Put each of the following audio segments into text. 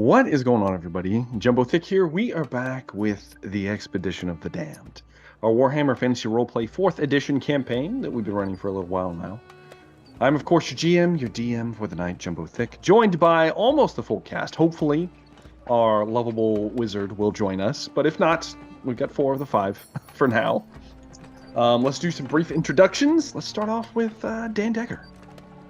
What is going on, everybody? Jumbo Thick here. We are back with the Expedition of the Damned, our Warhammer Fantasy Roleplay 4th edition campaign that we've been running for a little while now. I'm, of course, your GM, your DM for the night, Jumbo Thick, joined by almost the full cast. Hopefully, our lovable wizard will join us, but if not, we've got 4 of the 5 for now. Let's do some brief introductions. Let's start off with Dan Decker.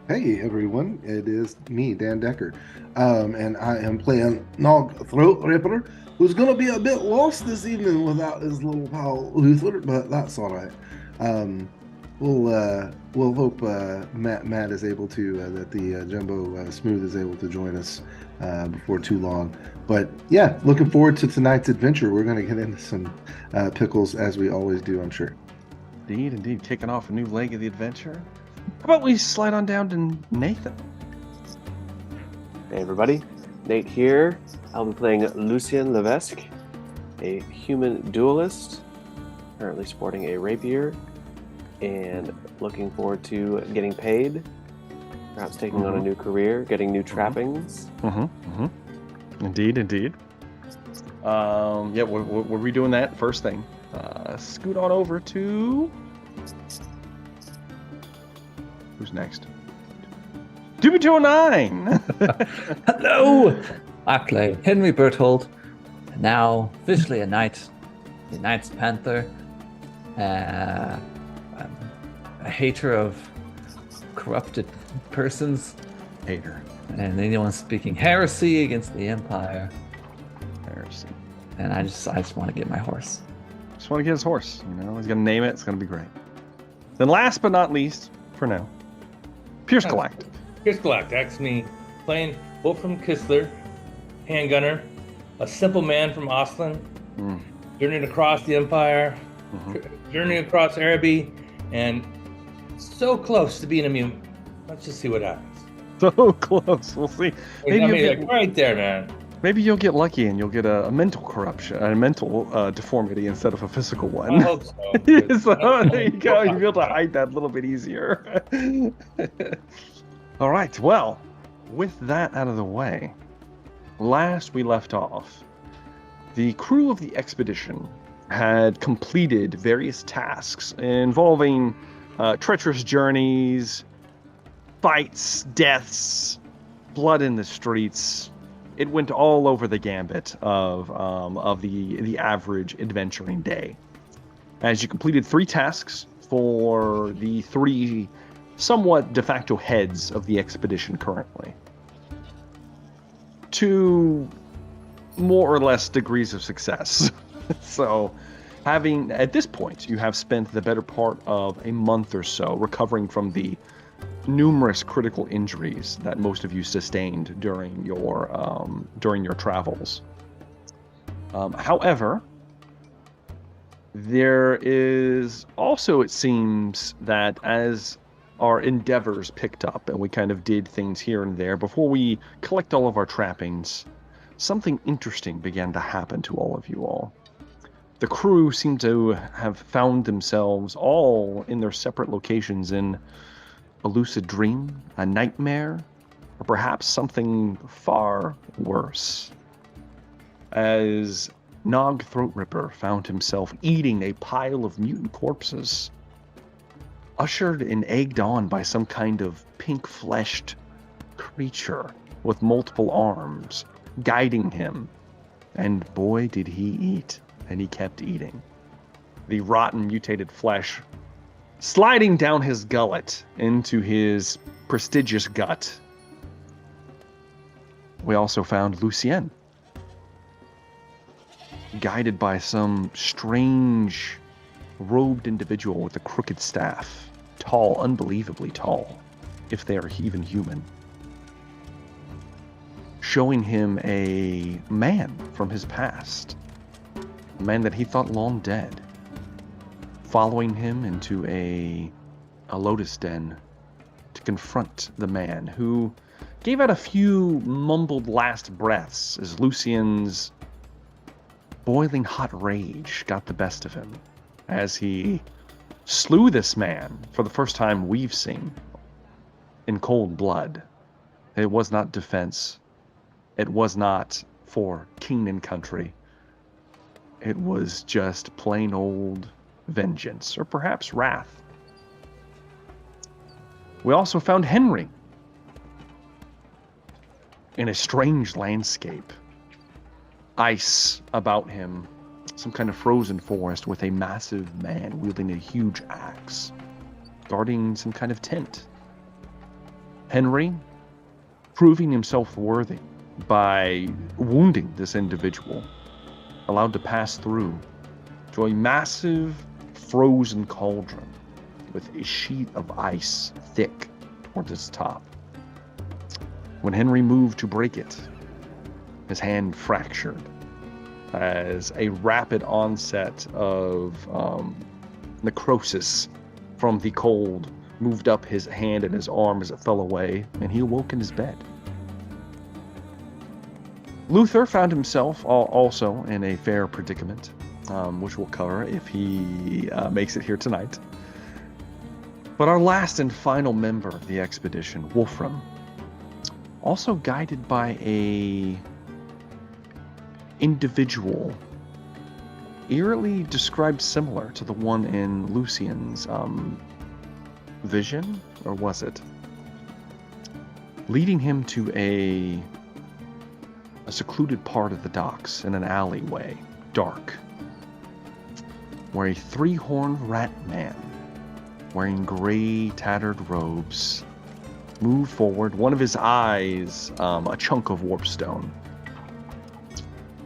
Hey everyone, it is me, Dan Decker, and I am playing Nog Throat Ripper, who's going to be a bit lost this evening without his little pal Luther, but that's all right. We'll hope Matt is able to, that the Jumbo Smooth is able to join us before too long. But yeah, looking forward to tonight's adventure. We're going to get into some pickles as we always do, I'm sure. Indeed, kicking off a new leg of the adventure. How about we slide on down to Nathan? Hey everybody, Nate here. I'll be playing Lucien Levesque, a human duelist, currently sporting a rapier, and looking forward to getting paid, perhaps taking on a new career, getting new trappings. Indeed. Yeah, we're redoing that first thing. Scoot on over to... Who's next? 209! Hello! I play Henry Berthold, now officially a knight, a Knight's Panther, a hater of corrupted persons. Hater. And anyone speaking heresy against the Empire. Heresy. And I just want to get my horse. Just want to get his horse. You know, he's going to name it. It's going to be great. Then last but not least, for now, Pierce Galactic. Pierce Galactic, that's me, playing Wolfram Kistler, handgunner, a simple man from Oslan, journeying across the Empire, journeying across Araby, and so close to being immune. Let's just see what happens. So close. We'll see. Maybe like right there, man. Maybe you'll get lucky and you'll get a mental corruption, a mental deformity instead of a physical one. I hope so. So there you go. You'll be able to hide that a little bit easier. All right. Well, with that out of the way, last we left off, the crew of the expedition had completed various tasks involving treacherous journeys, fights, deaths, blood in the streets. It went all over the gambit of the average adventuring day. As you completed 3 tasks for the 3 somewhat de facto heads of the expedition currently. 2 more or less degrees of success. So, at this point, you have spent the better part of a month or so recovering from the numerous critical injuries that most of you sustained during your travels. However, there is also, it seems, that as our endeavors picked up and we kind of did things here and there before we collect all of our trappings, something interesting began to happen to all of you all. The crew seemed to have found themselves all in their separate locations in a lucid dream, a nightmare, or perhaps something far worse. As Nog Throatripper found himself eating a pile of mutant corpses, ushered and egged on by some kind of pink-fleshed creature with multiple arms, guiding him. And boy, did he eat, and he kept eating. The rotten, mutated flesh sliding down his gullet into his prestigious gut. We also found Lucien, guided by some strange robed individual with a crooked staff, tall, unbelievably tall, if they are even human, showing him a man from his past, a man that he thought long dead, following him into a lotus den to confront the man, who gave out a few mumbled last breaths as Lucien's boiling hot rage got the best of him, as he slew this man for the first time we've seen in cold blood. It was not defense. it was not for king and country. It was just plain old vengeance, or perhaps wrath. We also found Henry in a strange landscape. Ice about him, some kind of frozen forest with a massive man wielding a huge axe, guarding some kind of tent. Henry proving himself worthy by wounding this individual, allowed to pass through to a massive frozen cauldron with a sheet of ice thick towards its top. When Henry moved to break it, his hand fractured as a rapid onset of necrosis from the cold moved up his hand and his arm as it fell away, and he awoke in his bed. Luther found himself also in a fair predicament, which we'll cover if he makes it here tonight. But our last and final member of the expedition, Wolfram, also guided by a individual eerily described similar to the one in Lucien's vision, or was it? Leading him to a secluded part of the docks in an alleyway, dark, where a three-horned rat man, wearing gray, tattered robes, moved forward, one of his eyes a chunk of warpstone.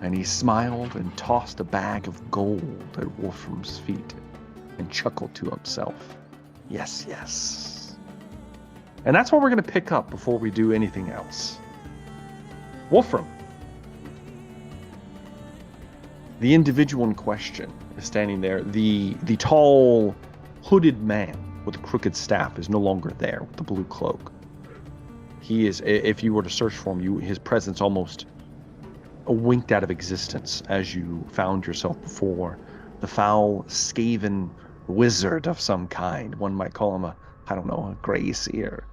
And he smiled and tossed a bag of gold at Wolfram's feet and chuckled to himself. Yes, yes. And that's what we're going to pick up before we do anything else. Wolfram, the individual in question, is standing there. The tall, hooded man with the crooked staff is no longer there with the blue cloak. He is, if you were to search for him, his presence almost winked out of existence as you found yourself before the foul, skaven wizard of some kind. One might call him a gray seer.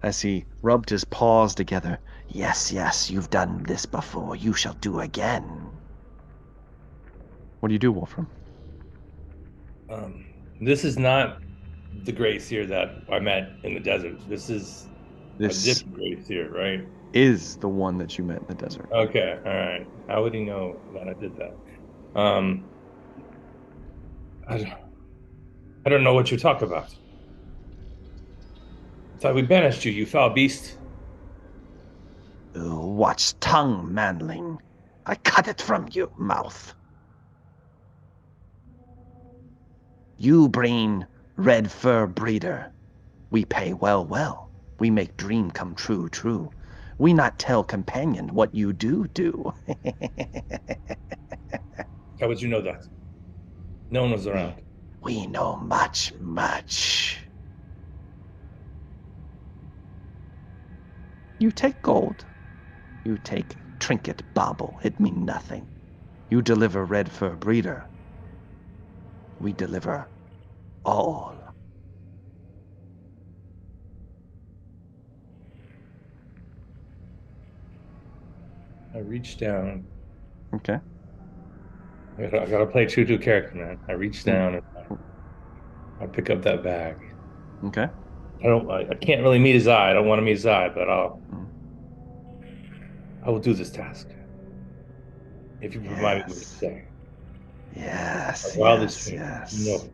As he rubbed his paws together. Yes, yes, you've done this before. You shall do again. What do you do, Wolfram? This is not the Great Seer that I met in the desert. This is a different Great Seer, right? Is the one that you met in the desert. Okay, all right. How would he know that I did that? I don't know what you talk about. I thought we banished you, you foul beast. Watch tongue, manling. I cut it from your mouth. You bring red fur breeder. We pay well. We make dream come true. We not tell companion what you do. How would you know that? No one was around. We know much. You take gold. You take trinket bauble. It mean nothing. You deliver red fur breeder. We deliver all. I reach down. Okay. I gotta play true to character, man. I reach down and I pick up that bag. Okay. I can't really meet his eye. I don't want to meet his eye, but I will do this task. If you provide me with a stay. Yes. Yes. No.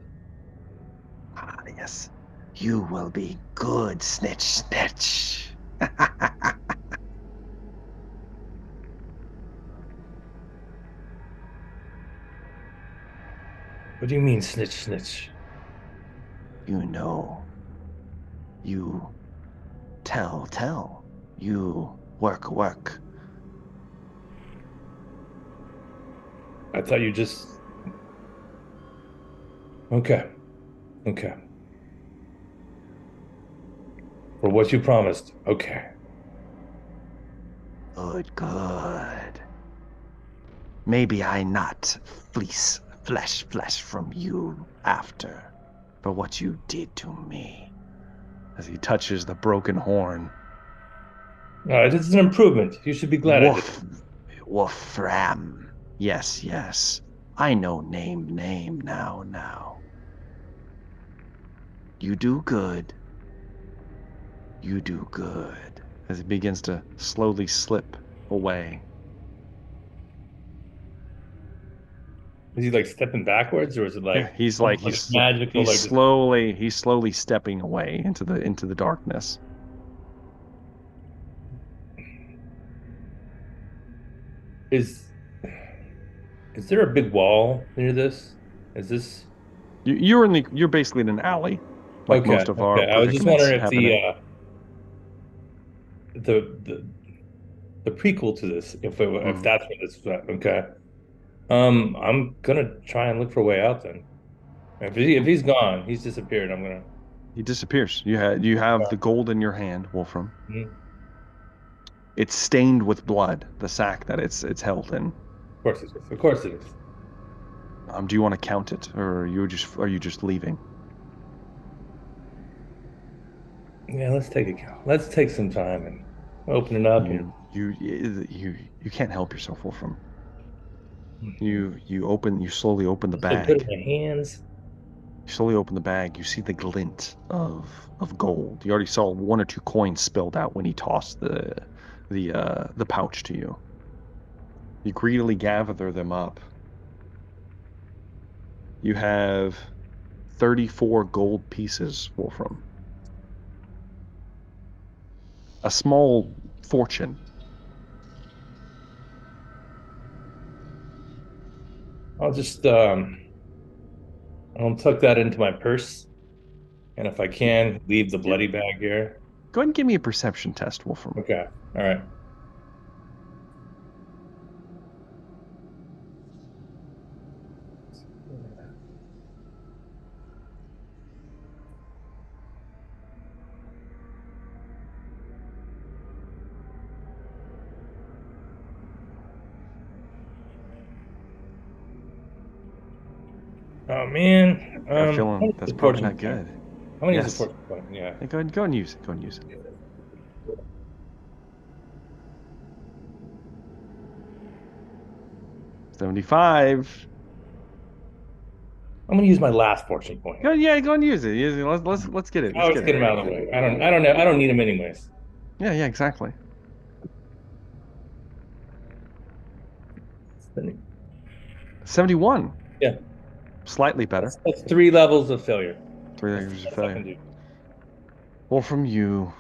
Yes. You will be good, snitch. What do you mean, snitch? You know. You tell. You work. I thought you just... Okay. For what you promised, okay. Good. Maybe I not fleece flesh from you after for what you did to me. As he touches the broken horn. This is an improvement. You should be glad I did. Wolfram. Yes, yes. I know name now. You do good. You do good. As it begins to slowly slip away. Is he like stepping backwards, or is it like Yeah, he's like magical? he's slowly stepping away into the darkness. Is there a big wall near this? Is this You're basically in an alley, like okay? most of our Okay, I was just predicaments wondering if happen in. the prequel to this, if Mhm. that's what it's okay. I'm gonna try and look for a way out then. If he's gone, he's disappeared. I'm gonna. He disappears. You have the gold in your hand, Wolfram. Mhm. It's stained with blood, the sack that it's held in. Of course it is. Of course it is. Do you want to count it, or are you just leaving? Yeah, let's take it. Let's take some time and open it up. You can't help yourself, Wolfram. And You slowly open the I put it bag. in my hands. You slowly open the bag. You see the glint of gold. You already saw 1 or 2 coins spilled out when he tossed the pouch to you. You greedily gather them up. You have 34 gold pieces, Wolfram. A small fortune. I'll just I'll tuck that into my purse, and if I can, leave the bloody bag here. Go ahead and give me a perception test, Wolfram. Okay. All right. Oh man. I have a feeling that's probably not Point? good. How many is Yes. the fortune point? Yeah. Hey, go ahead and use it. Go ahead and use it. $75. I'm gonna use my last fortune point. Go and use it. Let's get it. Let's get him out of the way. I don't know. I don't need him anyways. Yeah, exactly. 71. Yeah. Slightly better. That's 3 levels of failure. 3 layers of That's all I can failure. do. Well, from you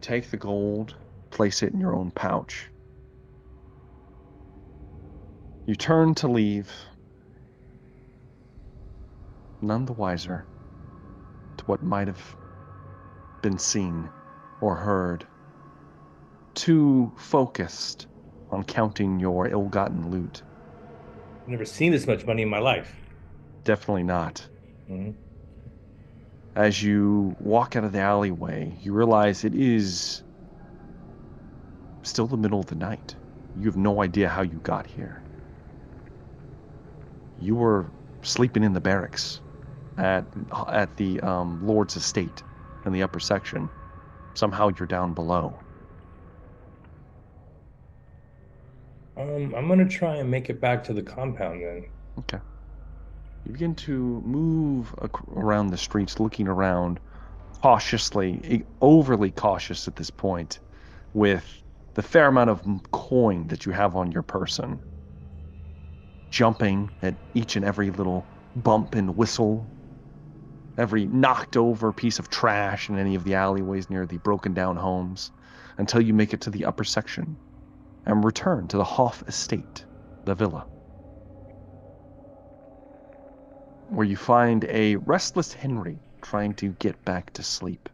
take the gold, place it in your own pouch. You turn to leave, none the wiser to what might have been seen or heard. Too focused on counting your ill-gotten loot. I've never seen this much money in my life. Definitely not. Mm-hmm. As you walk out of the alleyway, you realize it is still the middle of the night. You have no idea how you got here. You were sleeping in the barracks at the Lord's estate in the upper section. Somehow you're down below. I'm gonna try and make it back to the compound then. Okay. You begin to move around the streets, looking around cautiously, overly cautious at this point, with the fair amount of coin that you have on your person. Jumping at each and every little bump and whistle, every knocked over piece of trash in any of the alleyways near the broken down homes, until you make it to the upper section and return to the Hoff estate, the villa, where you find a restless Henry trying to get back to sleep.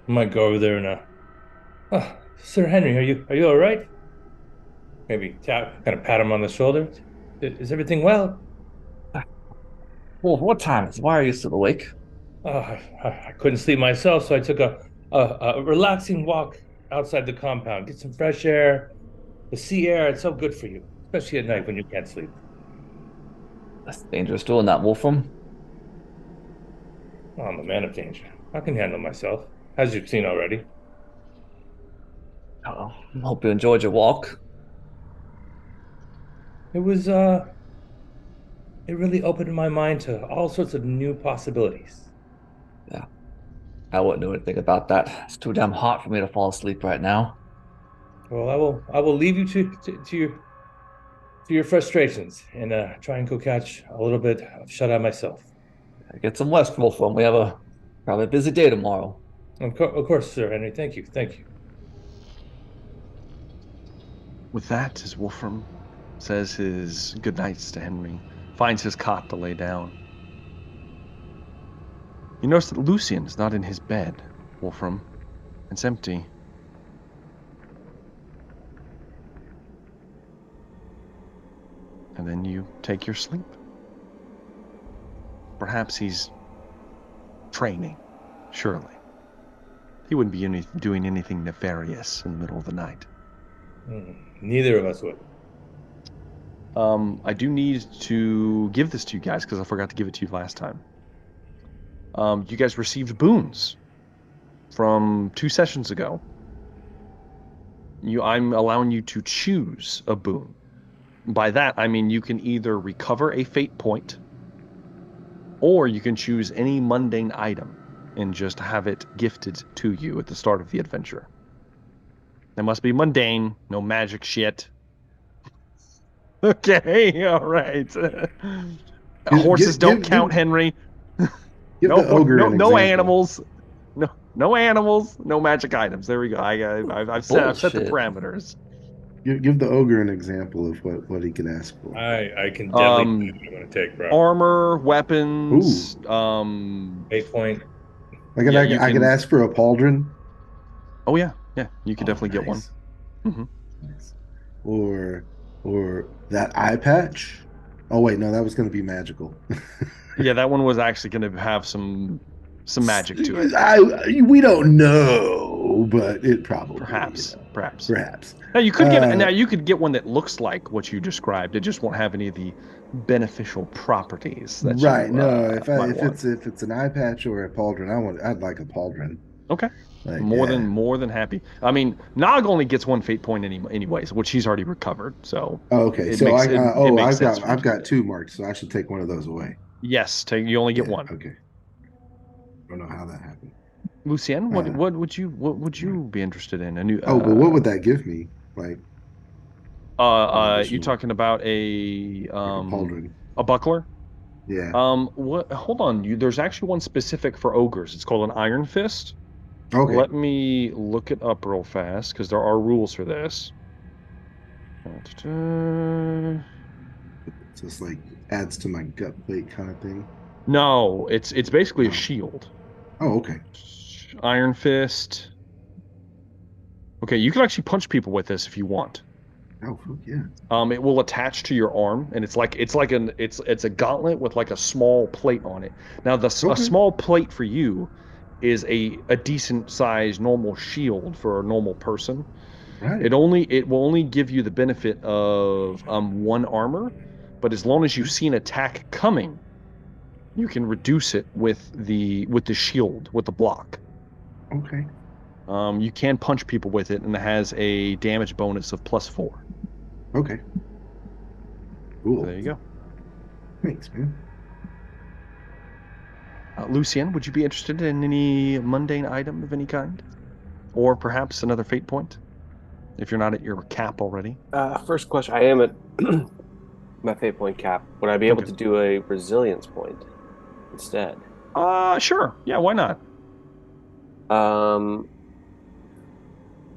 I might go over there and oh, Sir Henry, are you all right? Maybe kind of pat him on the shoulder. Is everything well? Well, what time is it? Why are you still awake? I couldn't sleep myself, so I took a relaxing walk outside the compound, get some fresh air. The sea air, it's so good for you, especially at night when you can't sleep. That's dangerous doing that, Wolfram. Oh, I'm a man of danger. I can handle myself, as you've seen already. Oh, hope you enjoyed your walk. It was it really opened my mind to all sorts of new possibilities. Yeah, I wouldn't do anything about that. It's too damn hot for me to fall asleep right now. Well, I will leave you to your frustrations and try and go catch a little bit of shut eye myself. Get some rest, Wolfram. We have a probably a busy day tomorrow. Of course, Sir Henry. Thank you. Thank you. With that, as Wolfram says his good nights to Henry, finds his cot to lay down. You notice that Lucien is not in his bed, Wolfram. It's empty. And then you take your sleep. Perhaps he's training, surely. He wouldn't be doing anything nefarious in the middle of the night. Neither of us would. I do need to give this to you guys because I forgot to give it to you last time. You guys received boons from 2 sessions ago. I'm allowing you to choose a boon. By that, I mean you can either recover a fate point, or you can choose any mundane item and just have it gifted to you at the start of the adventure. It must be mundane, no magic shit. Okay, all right. Horses don't count, Henry. Give the ogre an no example. animals. No animals, no magic items. There we go. I've set the parameters. Give the ogre an example of what he can ask for. I can definitely what I'm going to take, bro. Armor, weapons, Ooh. 8 point. I can ask for a pauldron. Oh yeah, you could definitely get one. Mm-hmm. Nice. Or that eye patch. Oh wait, no, that was going to be magical. Yeah, that one was actually going to have some magic to it. We don't know, but it probably perhaps. Now you could get one that looks like what you described. It just won't have any of the beneficial properties. That right. If it's an eye patch or a pauldron, I'd like a pauldron. Okay. More than happy. I mean, Nog only gets 1 fate point anyways, which he's already recovered. So. Oh, okay. I've got 2 marked, so I should take one of those away. Yes. You only get 1. Okay. I don't know how that happened. Lucien, what would you be interested in? But what would that give me? Like. You're talking about a pauldron. A buckler? Yeah. Hold on. There's actually one specific for ogres. It's called an iron fist. Okay. Let me look it up real fast because there are rules for this. Just like adds to my gut plate kind of thing. No, it's basically a shield. Oh, okay. Iron fist. Okay, you can actually punch people with this if you want. Oh, yeah. It will attach to your arm, and it's a gauntlet with like a small plate on it. Now, a small plate for you is a decent sized normal shield for a normal person. Right. It will only give you the benefit of 1 armor, but as long as you see an attack coming, you can reduce it with the shield, with the block. Okay. You can punch people with it, and it has a damage bonus of +4. Okay. Cool. So there you go. Thanks, man. Lucien, would you be interested in any mundane item of any kind? Or perhaps another fate point? If you're not at your cap already. First question. I am at my fate point cap. Would I be able to do a resilience point instead? Sure. Yeah, why not? So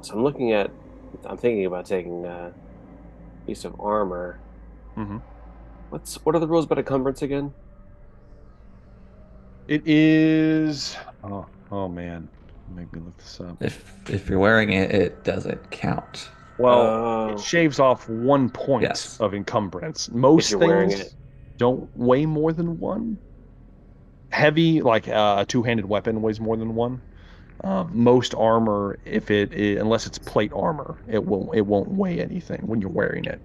I'm thinking about taking a piece of armor. Mm-hmm. What are the rules about encumbrance again? It is. Oh man, make me look this up. If you're wearing it, it doesn't count. Well, it shaves off 1 point of encumbrance. Most things don't weigh more than 1. Heavy, like a 2-handed weapon, weighs more than 1. Most armor, unless it's plate armor, it won't weigh anything when you're wearing it.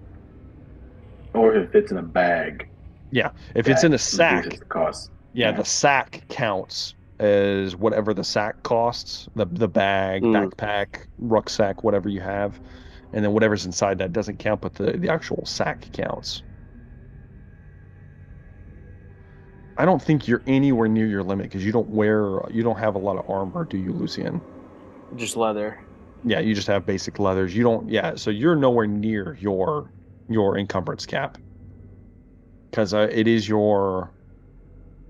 Or if it fits in a bag. Yeah, if it's in a sack. The cost. Yeah, the sack counts as whatever the sack costs, the bag, backpack, rucksack, whatever you have, and then whatever's inside that doesn't count, but the actual sack counts. I don't think you're anywhere near your limit because you don't have a lot of armor, do you, Lucien? Just leather. Yeah, you just have basic leathers. You don't, yeah, so you're nowhere near your encumbrance cap. Because it is your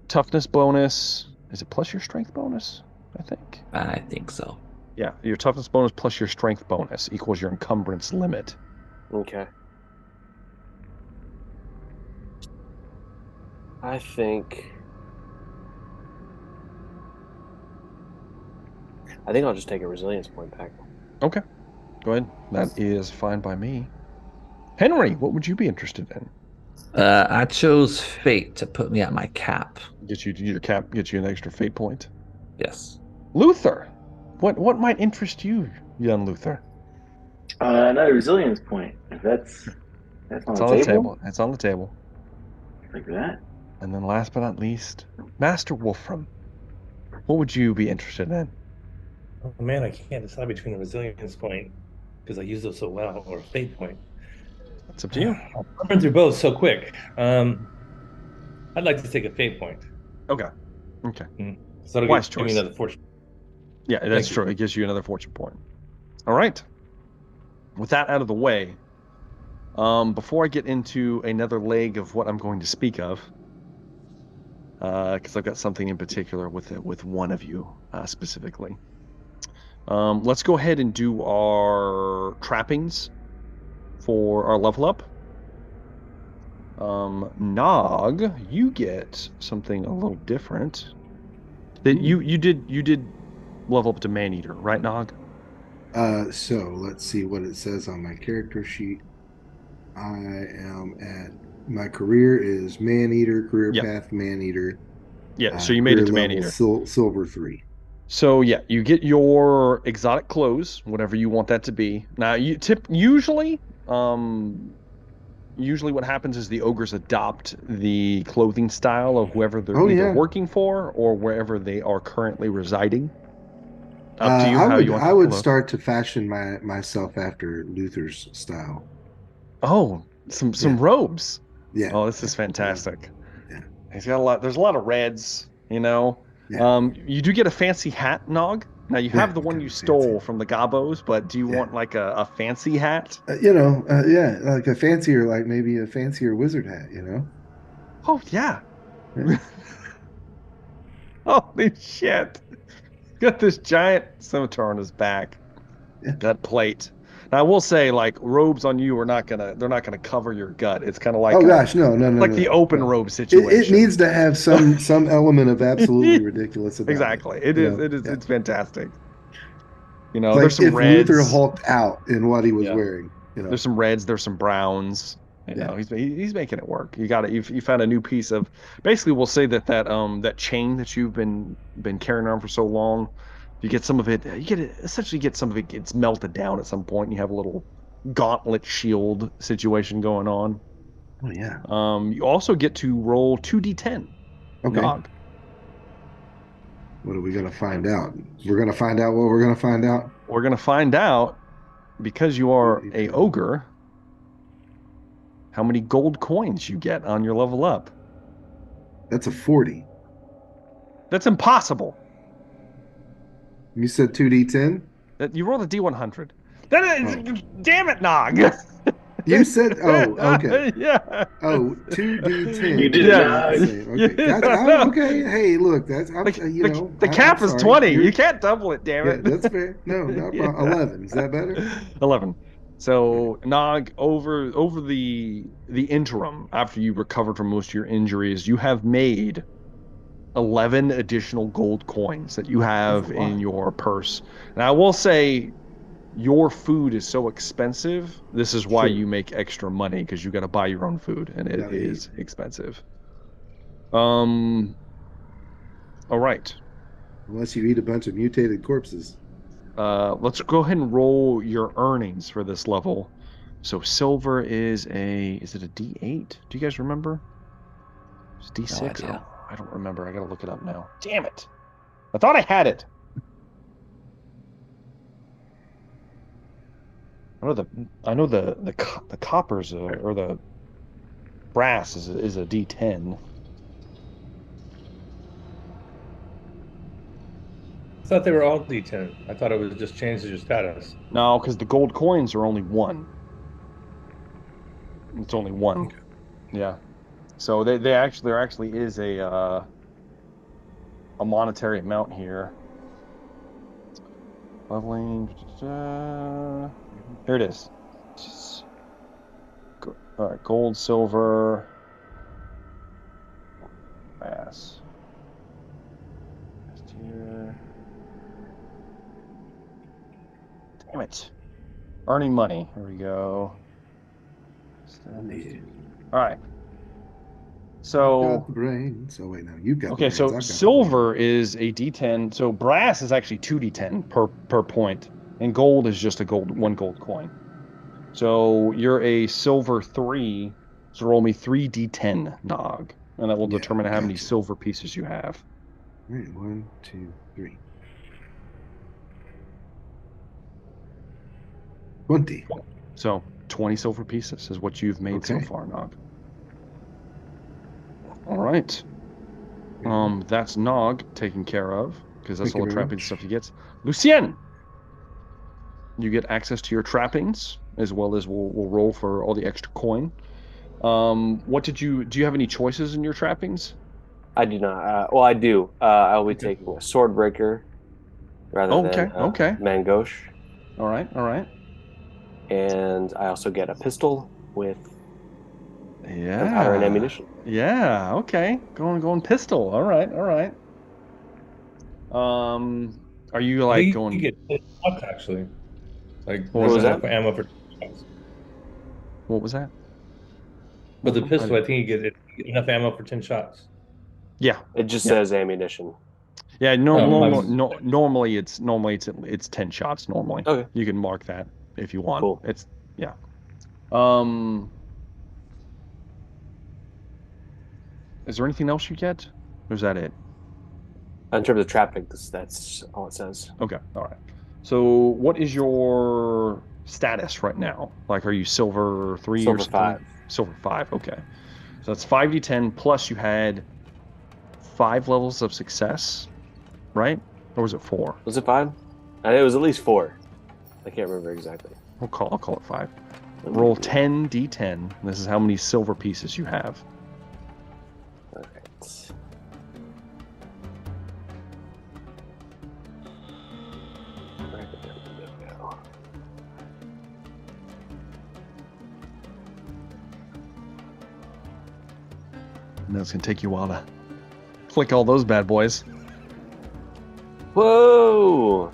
toughness bonus. Is it plus your strength bonus? I think. I think so. Yeah, your toughness bonus plus your strength bonus equals your encumbrance limit. Okay. I think I'll just take a resilience point back. Okay. Go ahead. That is fine by me. Henry, what would you be interested in? I chose fate to put me at my cap. Get you your cap, get you an extra fate point. Yes. Luther, what might interest you, young Luther? Another resilience point. If that's It's on the table. It's on the table. Like that. And then last but not least, Master Wolfram. What would you be interested in? Oh man, I can't decide between a resilience point because I use those so well, or a fate point. It's up to you. I'll run through both so quick. I'd like to take a fate point. Okay. So it'll Wise give me choice. another fortune. Yeah, that's true. It gives you another fortune point. All right. With that out of the way, before I get into another leg of what I'm going to speak of, because I've got something in particular with one of you specifically, let's go ahead and do our trappings for our level up. Nog, you get something a little different. That you did level up to man-eater, right, Nog? So let's see what it says on my character sheet. I am at my career is man-eater, career path man-eater. Yeah, so you made it to man-eater. Silver 3. So yeah, you get your exotic clothes, whatever you want that to be. Now usually what happens is the ogres adopt the clothing style of whoever they're either working for or wherever they are currently residing. Up to you how you want to I would start to fashion myself after Luther's style. Oh, some robes. Yeah. Oh, this is fantastic. Yeah. He's got a lot. There's a lot of reds, you know. Yeah. You do get a fancy hat, Nog. Now you have the one you stole from the Gobos, but do you want like a fancy hat? Like a fancier, like maybe a fancier wizard hat, you know? Oh yeah. Holy shit! Got this giant scimitar on his back. Yeah. That plate. Now I will say, like, robes on you they're not gonna cover your gut. It's kind of like the open robe situation. It needs to have some element of absolutely ridiculous about exactly. it. It's fantastic. You know, like there's some if reds. Luther hulked out in what he was wearing. You know, there's some reds. There's some browns. You know, he's making it work. You found a new piece of. Basically, we'll say that chain that you've been carrying around for so long. You get some of it. Essentially get some of it gets melted down at some point. And you have a little gauntlet shield situation going on. Oh yeah. You also get to roll 2d10. Okay. Nog. What are we gonna find out? We're gonna find out what we're gonna find out. We're gonna find out because you are a ogre. How many gold coins you get on your level up? That's a 40. That's impossible. You said 2d10? You rolled a d100. That is, damn it, Nog. You said, okay. Yeah. 2d10. You did not. Okay. Okay. Hey, look, that's the cap is 20. You can't double it, damn it. Yeah, that's fair. No, not 11. Is that better? 11. So Nog, over the interim after you recovered from most of your injuries, you have made 11 additional gold coins that you have in your purse. And I will say, your food is so expensive. This is why you make extra money, because you got to buy your own food, and it is expensive. All right. Unless you eat a bunch of mutated corpses. Let's go ahead and roll your earnings for this level. So silver is it a D8? Do you guys remember? It's D6. No idea. I don't remember. I gotta look it up now. Damn it. I thought I had it. I know the coppers or the brass is a D10. I thought they were all D10. I thought it was just changed to your status. No, because the gold coins are only one. It's only one. Okay. Yeah. So there actually is a monetary amount here. Leveling. Here it is. All right, gold, silver, brass. Here. Damn it. Earning money. Here we go. All right. So Got the brain. So wait, no, you got. okay. The brains. So I've got the silver is a D10. So brass is actually 2D10 per point, and gold is just one gold coin. So you're a silver 3. So roll me 3D10 Nog, and that will determine how many silver pieces you have. All right, 1, 2, 3. 20. So 20 silver pieces is what you've made so far, Nog. All right. That's Nog taken care of, because that's all the trappings stuff he gets. Lucien, you get access to your trappings, as well as we'll roll for all the extra coin. Do you have any choices in your trappings? I do not. Well, I do. I'll be taking a sword breaker rather than Mangosh. All right. And I also get a pistol with powder and ammunition. Yeah, okay. Going pistol. All right. Are you like going? You get 10 shots actually. Like what was that? Ammo for 10 shots. What was that? With the pistol, I think you get enough ammo for 10 shots. Yeah. It just says ammunition. Yeah, normally it's 10 shots normally. Okay. You can mark that if you want. Cool. It's is there anything else you get? Or is that it? In terms of trappings, that's all it says. Okay. All right. So what is your status right now? Like, are you silver 3 Silver or something? 5. Silver 5. Okay. So that's 5d10 plus you had 5 levels of success, right? Or was it 4? Was it 5? It was at least 4. I can't remember exactly. I'll call it 5. Roll 10 d10. This is how many silver pieces you have. All right. And it's going to take you a while to click all those bad boys. Whoa!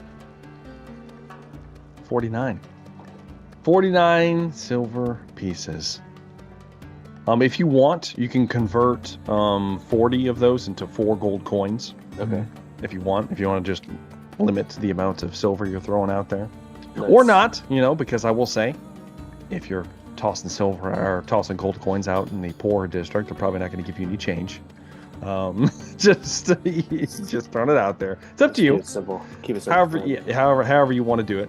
49. 49 silver pieces. If you want, you can convert 40 of those into 4 gold coins. Okay. If you want to just limit the amount of silver you're throwing out there. Nice. Or not, because I will say, if you're tossing silver or tossing gold coins out in the poor district, they're probably not going to give you any change. Just throwing it out there. It's up to you. Keep it simple. However you want to do it.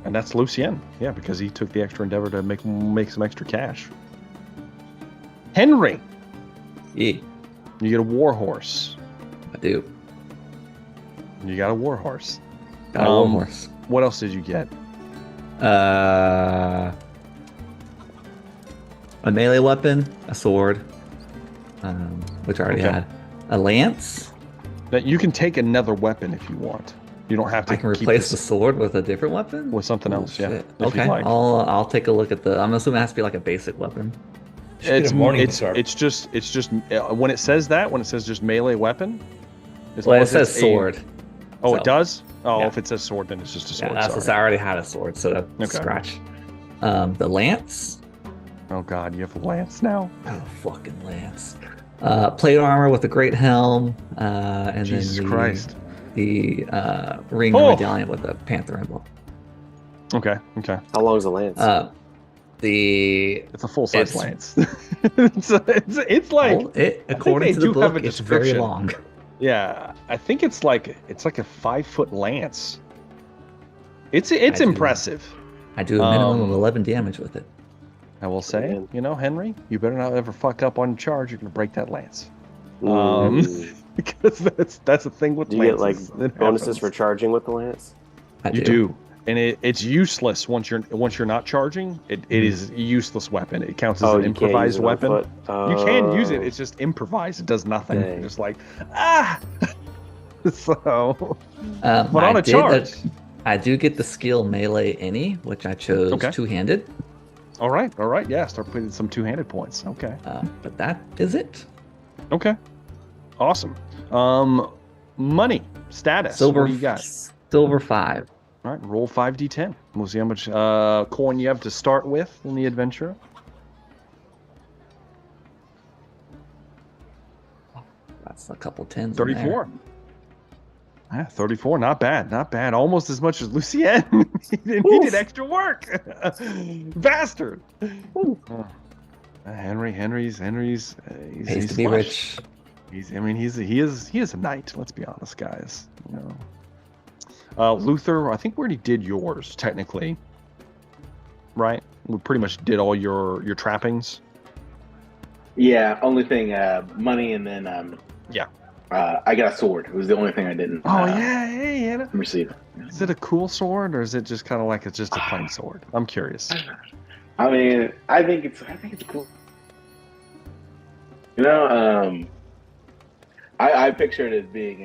And that's Lucien, because he took the extra endeavor to make some extra cash. Henry, Yeah, you get a war horse. I do. You got a war horse. Got a war horse. What else did you get? A melee weapon, a sword, which I already had. A lance. That you can take another weapon if you want. You don't have to. I can replace the sword with a different weapon? With something else, shit. If okay, you'd like. I'll take a look at I'm assuming it has to be like a basic weapon. It's just when it says just melee weapon. It says sword. Oh, it does? Oh, if it says sword, then it's just a sword. Yeah, that's I already had a sword, so that's scratch. The lance. Oh god, you have a lance now? Oh, fucking lance. Plate armor with a great helm, and Jesus then Christ. The ring and medallion with the panther emblem. Okay. How long is the lance? It's a full-size lance. it's like according to the book, it's very long. Yeah, I think it's like a 5-foot lance. It's impressive. I do a minimum of Um, 11 damage with it. I will say, Man. Henry, you better not ever fuck up on charge. You're gonna break that lance. Ooh. Because that's the thing with Do you get like lances. It bonuses for happens. charging with the lance? You do, and it's useless once you're not charging. It is a useless weapon. It counts as an you can't use improvised it on weapon. foot? You can use it. It's just improvised. It does nothing. Dang. You're just like so. But I on a did charge. I do get the skill melee any, which I chose Okay. two-handed. All right. Yeah. Start putting some two-handed points. Okay. But that is it. Okay. Awesome. Money status. Silver. What do you got? Silver 5. All right. Roll 5d10. We'll see how much coin you have to start with in the adventure. That's a couple tens. in 34. Yeah, 34. Not bad. Almost as much as Lucien. he did extra work. Bastard. Henry's Pays he's to be flush. rich. He is a knight. Let's be honest, guys. Luther, I think we already did yours technically, right? We pretty much did all your trappings. Yeah, only thing, money, and then I got a sword. It was the only thing I didn't. Receive. Is it a cool sword, or is it just kind of like it's just a plain sword? I'm curious. I mean, I think it's cool. I picture it as being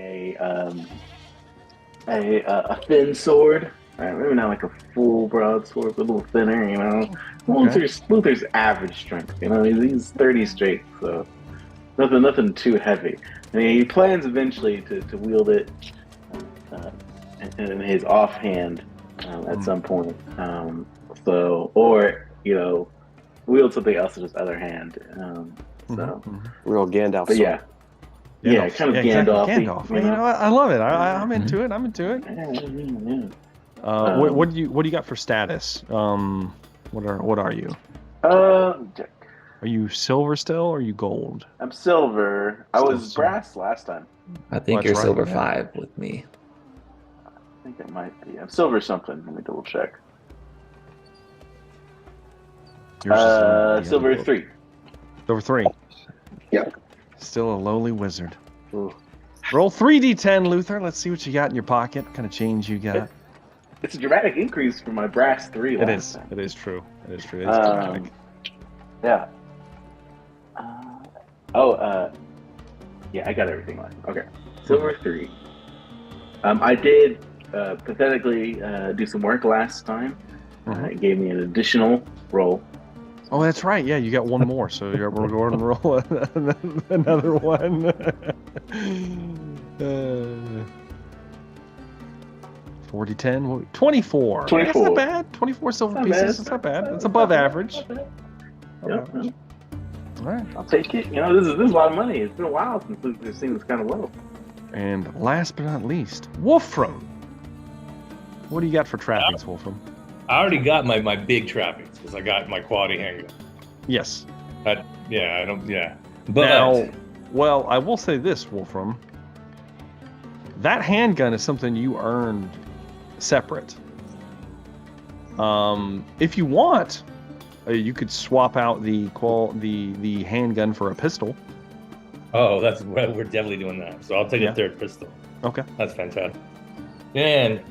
a thin sword. Maybe not like a full broadsword, but a little thinner. Okay. Luther's average strength. He's 30 straight, so nothing too heavy. I mean, he plans eventually to wield it in his offhand at some point. Wield something else in his other hand. Real Gandalf. But yeah. Yeah, kind of Gandalf. Exactly. Gandalf. You know what? I love it. I'm into it. What do you got for status? What are you? Are you silver still, or are you gold? I'm silver. I was brass last time. I think That's you're right, silver yeah. 5 with me. I think it might be. I'm silver something. Let me double check. Silver 3. Silver 3. Yep. Still a lowly wizard. Ooh. Roll 3d10, Luther. Let's see what you got in your pocket. What kind of change you got? It's a dramatic increase from my brass 3 last time. It is true. It is dramatic. Yeah. Yeah, I got everything left. Okay. Silver 3. I did pathetically do some work last time. It gave me an additional roll. Oh, that's right. Yeah, you got one more, so we're going to roll another one. 40-10, 24. 24. That's not bad. 24 silver Not pieces. bad. It's not bad. It's above average. Yeah. All right. I'll take it. This is a lot of money. It's been a while since we've seen this kind of low. And last but not least, Wolfram. What do you got for trappings, Wolfram? I already got my big trappings because I got my quality handgun. Yes. But Now, well, I will say this, Wolfram. That handgun is something you earned separate. If you want, you could swap out the handgun for a pistol. Oh, we're definitely doing that. So I'll take a third pistol. Okay. That's fantastic. And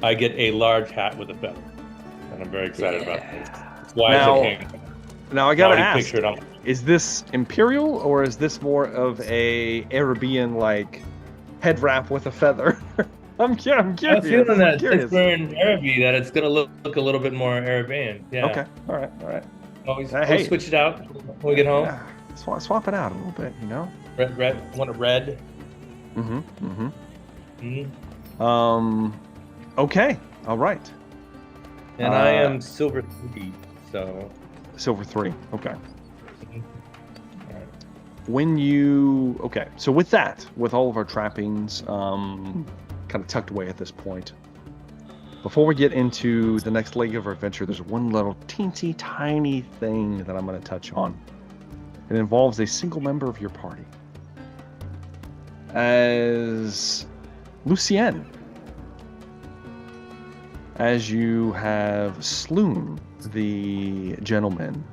I get a large hat with a feather. And I'm very excited about this. That's why I took handgun. Now I gotta already ask: pictured on. is this Imperial or is this more of a Arabian like head wrap with a feather? I'm curious. I'm feeling that curious. since we're in Araby, that it's gonna look a little bit more Arabian. Yeah. Okay. All right. Always Hey. switch it out when we get home. Yeah. Swap it out a little bit, Red. Want a red? Okay. All right. And I am silver 3, so. Silver 3. Okay. Alright. So with that, with all of our trappings kind of tucked away at this point, before we get into the next leg of our adventure, there's one little teensy tiny thing that I'm going to touch on. It involves a single member of your party. as Lucien, as you have slewn the gentleman,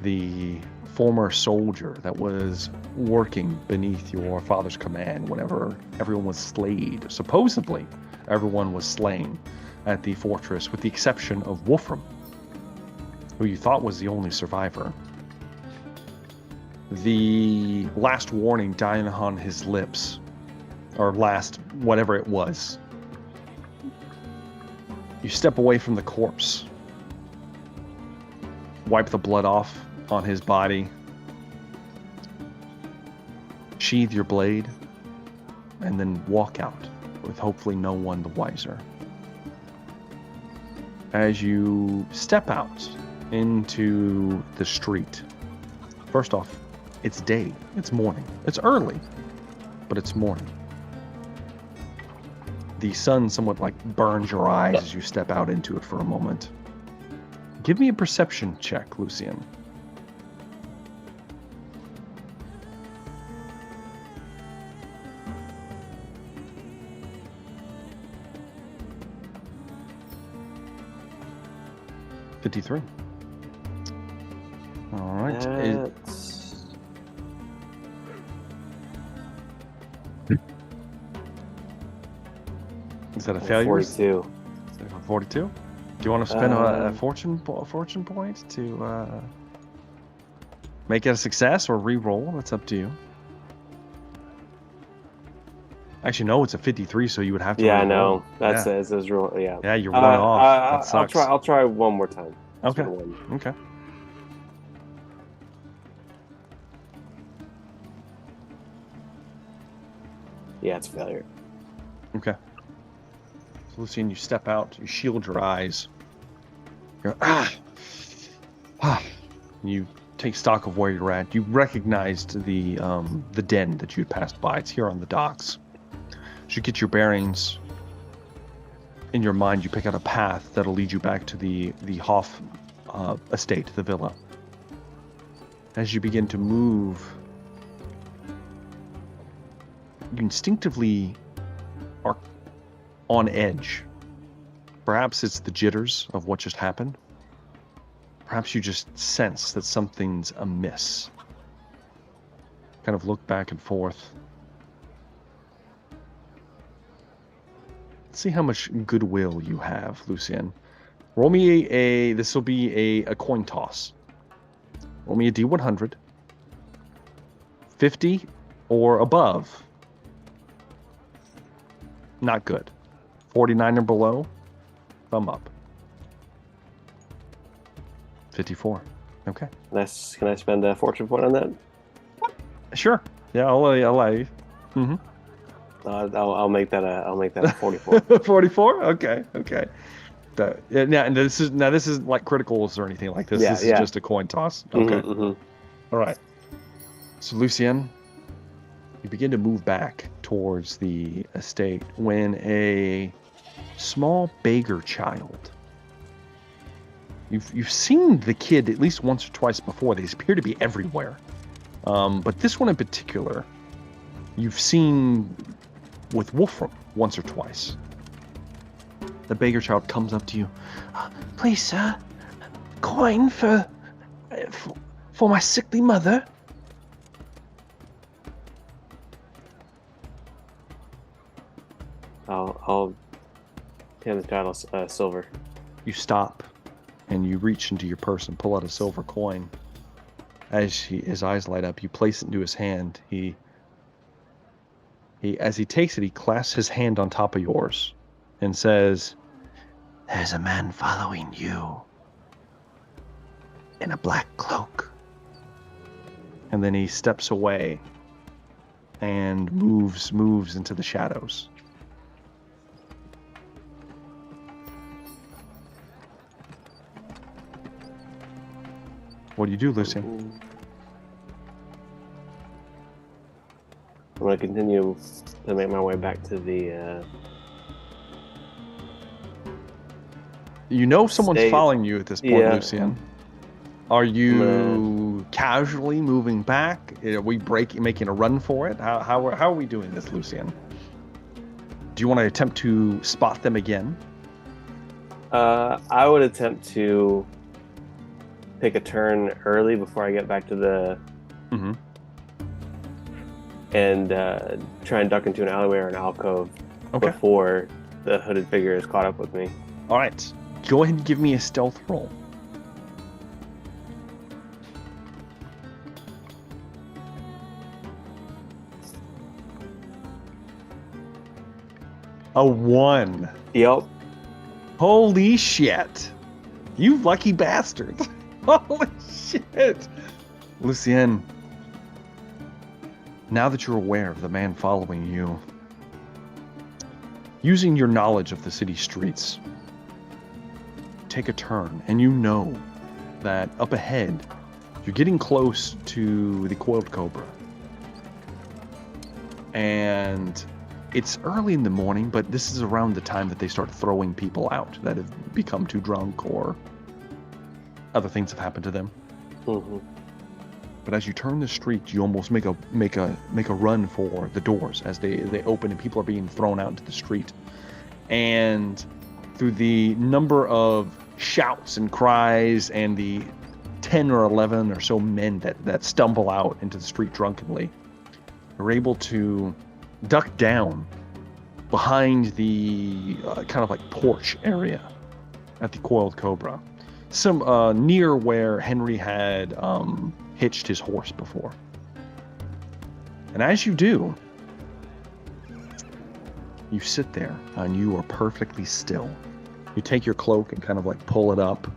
the former soldier that was working beneath your father's command whenever everyone was slayed. Supposedly, everyone was slain at the fortress, with the exception of Wolfram, who you thought was the only survivor. The last warning dying on his lips, or last whatever it was. You step away from the corpse, wipe the blood off on his body, sheathe your blade, and then walk out with hopefully no one the wiser. As you step out into the street, first off, it's day, it's morning, it's early, but it's morning. The sun somewhat like burns your eyes as you step out into it for a moment. Give me a perception check, Lucien. $53. All right. Is that a failure? 42. 42. Do you want to spend a fortune point to make it a success, or re-roll? That's up to you. Actually, no, it's a 53, so you would have to. Yeah, I re-roll. know. That's it. It's real. Yeah. Yeah, you're one off. That sucks. I'll try one more time. Okay. Okay. Yeah, it's a failure. Okay. So, Lucien, you step out, you shield your eyes. You're You take stock of where you're at. You recognized the den that you'd passed by. It's here on the docks. As you get your bearings in your mind, you pick out a path that'll lead you back to the Hoff estate, the villa. As you begin to move, you instinctively are on edge. Perhaps it's the jitters of what just happened. Perhaps you just sense that something's amiss. Kind of look back and forth. Let's see how much goodwill you have, Lucien. Roll me this will be a coin toss. Roll me a D100. 50 or above. Not good. 49 or below, thumb up. 54. Okay. Can I spend a fortune point on that? Sure. Yeah, I'll allow you. Mm-hmm. I'll make that a 44. 44. Okay. Now this is like criticals or anything like this. This is just a coin toss. Okay. Mm-hmm. All right. So Lucien, you begin to move back towards the estate when a small beggar child. You've seen the kid at least once or twice before. They appear to be everywhere, but this one in particular, you've seen with Wolfram once or twice. The beggar child comes up to you. Please, sir, coin for my sickly mother. I'll hand the child silver. You stop, and you reach into your purse and pull out a silver coin. As his eyes light up, you place it into his hand. As he takes it, he clasps his hand on top of yours and says, "There's a man following you in a black cloak." And then he steps away and moves into the shadows. What do you do, Lucien? I'm going to continue to make my way back to the... You know someone's Stay. following you at this point, Yeah. Lucien. Are you casually moving back? Are we making a run for it? How are we doing this, Lucien? Do you want to attempt to spot them again? I would attempt to take a turn early before I get back to the... Mm-hmm. And try and duck into an alleyway or an alcove before the hooded figure is caught up with me. All right. Go ahead and give me a stealth roll. A 1. Yep. Holy shit. You lucky bastard. Holy shit. Lucien, now that you're aware of the man following you, using your knowledge of the city streets, take a turn, and you know that up ahead, you're getting close to the Coiled Cobra. And it's early in the morning, but this is around the time that they start throwing people out that have become too drunk or other things have happened to them. Mm-hmm. But as you turn the street, you almost make a run for the doors as they open and people are being thrown out into the street. And through the number of shouts and cries and the 10 or 11 or so men that stumble out into the street drunkenly, you're able to duck down behind the kind of like porch area at the Coiled Cobra, some near where Henry had hitched his horse before. And as you do, you sit there and you are perfectly still. You take your cloak and kind of like pull it up.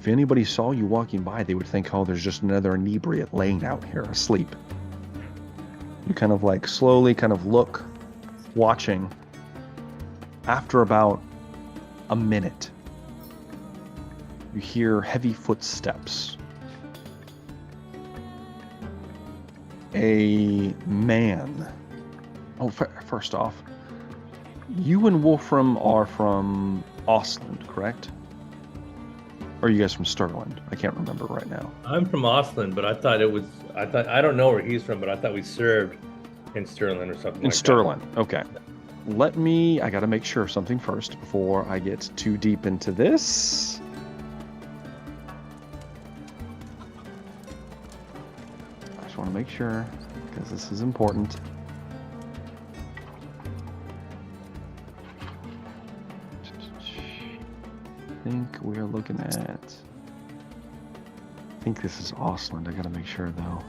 If anybody saw you walking by, they would think, oh, there's just another inebriate laying out here asleep. You kind of like slowly kind of look, watching. After about a minute, you hear heavy footsteps. A man. Oh, first off, you and Wolfram are from Ostland, correct? Or are you guys from Stirland? I can't remember right now. I'm from Ostland, but I don't know where he's from, but I thought we served in Stirland or something. In Stirland, okay. I gotta make sure of something first before I get too deep into this. I just want to make sure, because this is important. I think we're looking at... I think this is Ostland. I gotta make sure, though.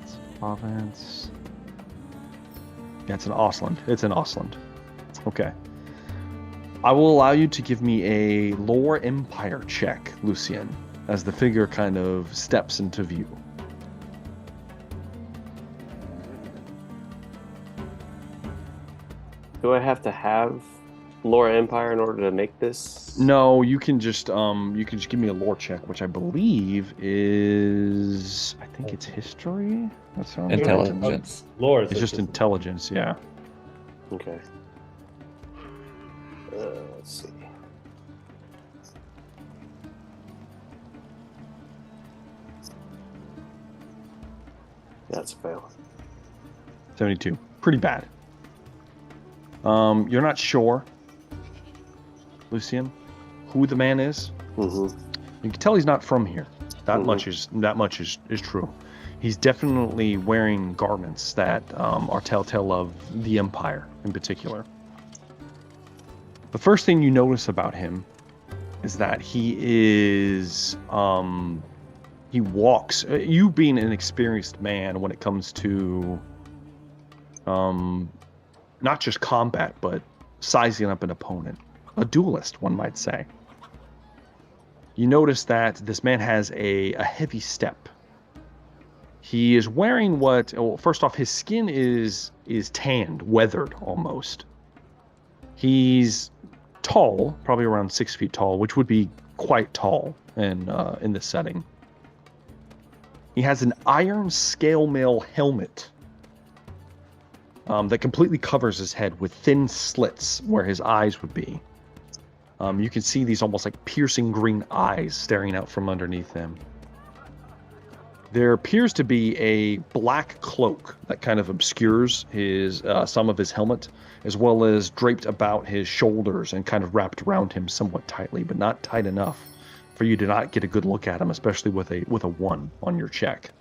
It's province. Yeah, it's in Ostland. It's in Ostland. Okay. I will allow you to give me a lore empire check, Lucien, as the figure kind of steps into view. Do I have to have lore empire in order to make this? No, you can just give me a lore check, which I believe is, I think it's history. That sounds Intelligence. Lore. It's just intelligence, yeah. Okay. Let's see. That's a fail. 72. Pretty bad. You're not sure, Lucien, who the man is. Mm-hmm. You can tell he's not from here. That much is true. He's definitely wearing garments that are telltale of the Empire in particular. The first thing you notice about him is that he is he walks. You being an experienced man when it comes to not just combat, but sizing up an opponent. A duelist, one might say. You notice that this man has a heavy step. He is wearing first off, his skin is tanned, weathered almost. He's tall, probably around 6 feet tall, which would be quite tall in this setting. He has an iron scale mail helmet. that completely covers his head with thin slits where his eyes would be. You can see these almost like piercing green eyes staring out from underneath him. There appears to be a black cloak that kind of obscures his some of his helmet, as well as draped about his shoulders and kind of wrapped around him somewhat tightly, but not tight enough for you to not get a good look at him, especially with a 1 on your check.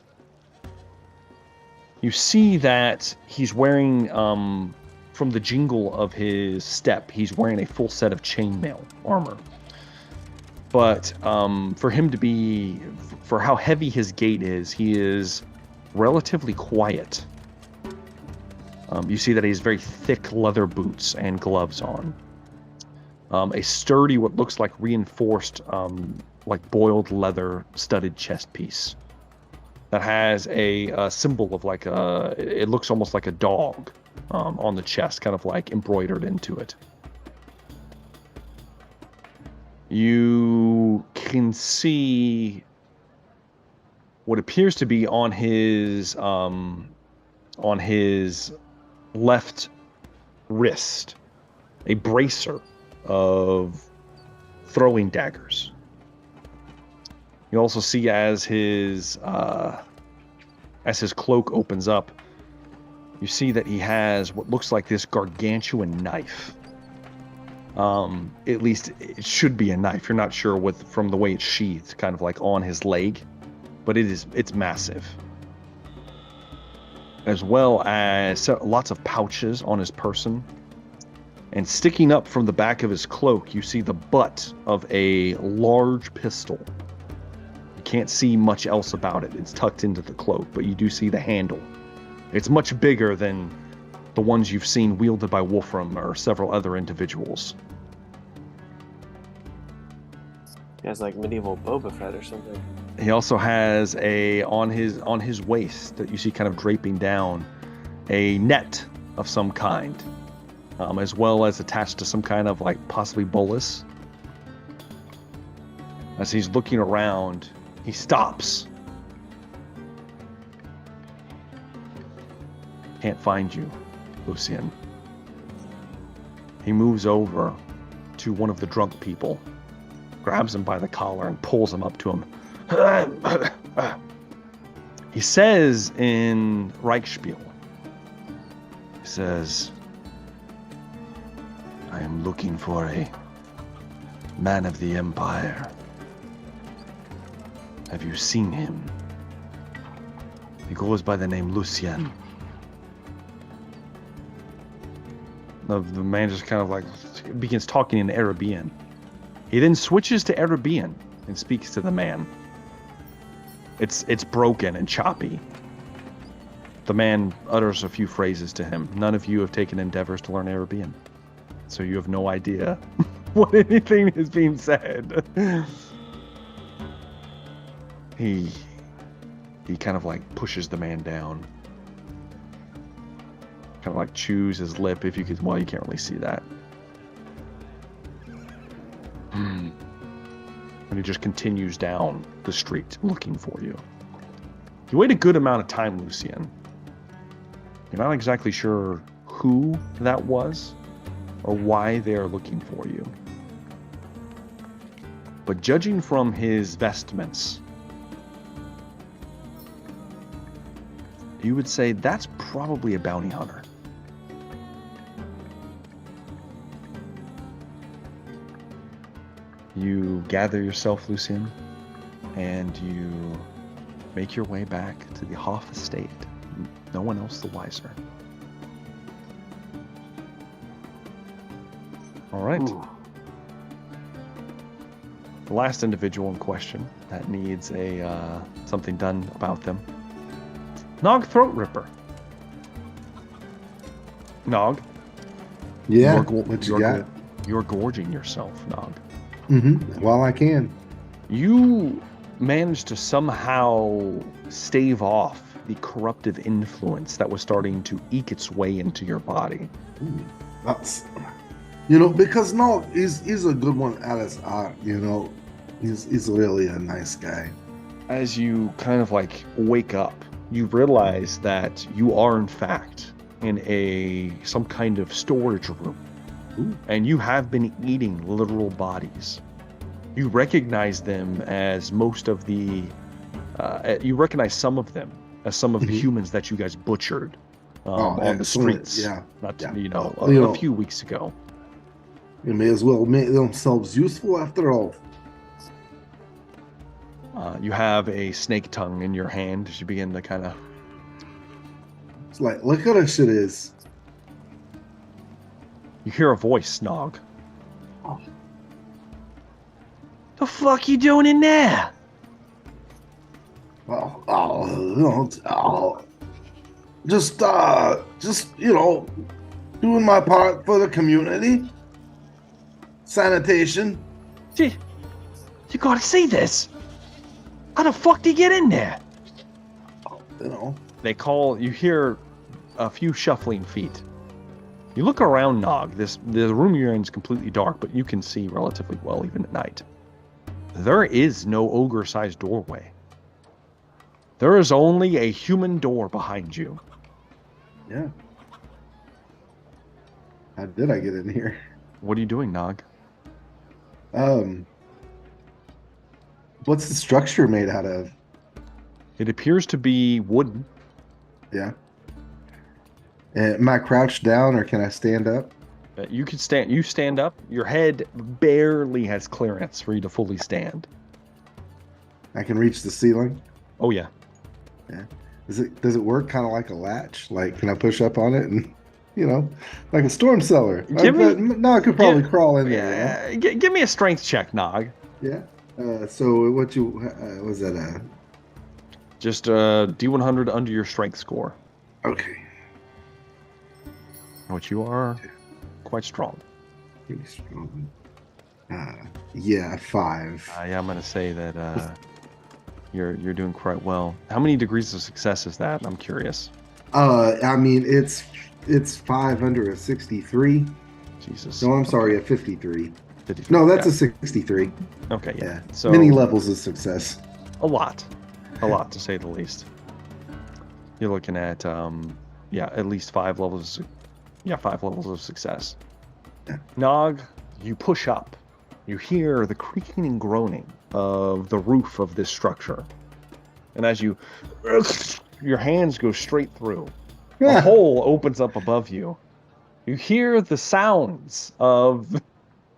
You see that he's wearing, from the jingle of his step, he's wearing a full set of chainmail armor. But for him to be, for how heavy his gait is, he is relatively quiet. You see that he has very thick leather boots and gloves on. A sturdy, what looks like reinforced, like boiled leather studded chest piece that has a symbol of like it looks almost like a dog on the chest, kind of like embroidered into it. You can see what appears to be on his left wrist a bracer of throwing daggers. You also see as his cloak opens up, you see that he has what looks like this gargantuan knife. At least it should be a knife. You're not sure from the way it's sheathed, kind of like on his leg, but it's massive. As well as lots of pouches on his person. And sticking up from the back of his cloak, you see the butt of a large pistol. You can't see much else about it. It's tucked into the cloak, but you do see the handle. It's much bigger than the ones you've seen wielded by Wolfram or several other individuals. He has like medieval Boba Fett or something. He also has on his waist that you see kind of draping down a net of some kind, as well as attached to some kind of like possibly bolus. As he's looking around, he stops. Can't find you, Lucien. He moves over to one of the drunk people, grabs him by the collar and pulls him up to him. He says in Reichspiel, he says, I am looking for a man of the Empire. Have you seen him? He goes by the name Lucien. The man just kind of like begins talking in Arabian. He then switches to Arabian and speaks to the man. It's broken and choppy. The man utters a few phrases to him. None of you have taken endeavors to learn Arabian, so you have no idea what anything is being said. He kind of like pushes the man down. Kind of like chews his lip, if you could. Well, you can't really see that. And he just continues down the street looking for you. You wait a good amount of time, Lucien. You're not exactly sure who that was or why they are looking for you. But judging from his vestments, you would say that's probably a bounty hunter. You gather yourself, Lucien, and you make your way back to the Hoff estate. No one else the wiser. All right. Ooh. The last individual in question that needs something done about them. Nog Throat Ripper. Nog. Yeah, what you got? You're gorging yourself, Nog. Mm-hmm. While I can. You managed to somehow stave off the corruptive influence that was starting to eke its way into your body. Ooh, that's, because Nog is a good one at his art, He's really a nice guy. As you kind of like wake up, you realize that you are in fact in some kind of storage room. Ooh. And you have been eating literal bodies. You recognize them as most of the you recognize some of them as some of the humans that you guys butchered on the streets. Yeah. A few weeks ago. They may as well make themselves useful after all. You have a snake tongue in your hand as you begin to kind of... It's like, look how this shit is. You hear a voice, Nog. Oh. The fuck you doing in there? Just doing my part for the community. Sanitation. Gee, you gotta see this. How the fuck do you get in there? You hear a few shuffling feet. You look around, Nog. The room you're in is completely dark, but you can see relatively well even at night. There is no ogre-sized doorway. There is only a human door behind you. Yeah. How did I get in here? What are you doing, Nog? What's the structure made out of? It appears to be wooden. Yeah. Am I crouched down or can I stand up? You can stand. You stand up. Your head barely has clearance for you to fully stand. I can reach the ceiling. Oh yeah. Yeah. Does it work kind of like a latch? Like, can I push up on it and, like a storm cellar? I could probably crawl in there. Yeah. Give me a strength check, Nog. Yeah. So what was that? Just D100 under your strength score. Okay. Which you are quite strong. Pretty strong. Yeah, 5. Yeah, I'm gonna say that you're doing quite well. How many degrees of success is that? I'm curious. I mean, it's 5 under a 63. Jesus. No, I'm sorry, a 53. 53. No, that's a 63. Okay, yeah. Yeah. So many levels of success. A lot to say the least. You're looking at at least 5 levels. 5 levels of success. Yeah. Nog, you push up. You hear the creaking and groaning of the roof of this structure. And as your hands go straight through, a hole opens up above you. You hear the sounds of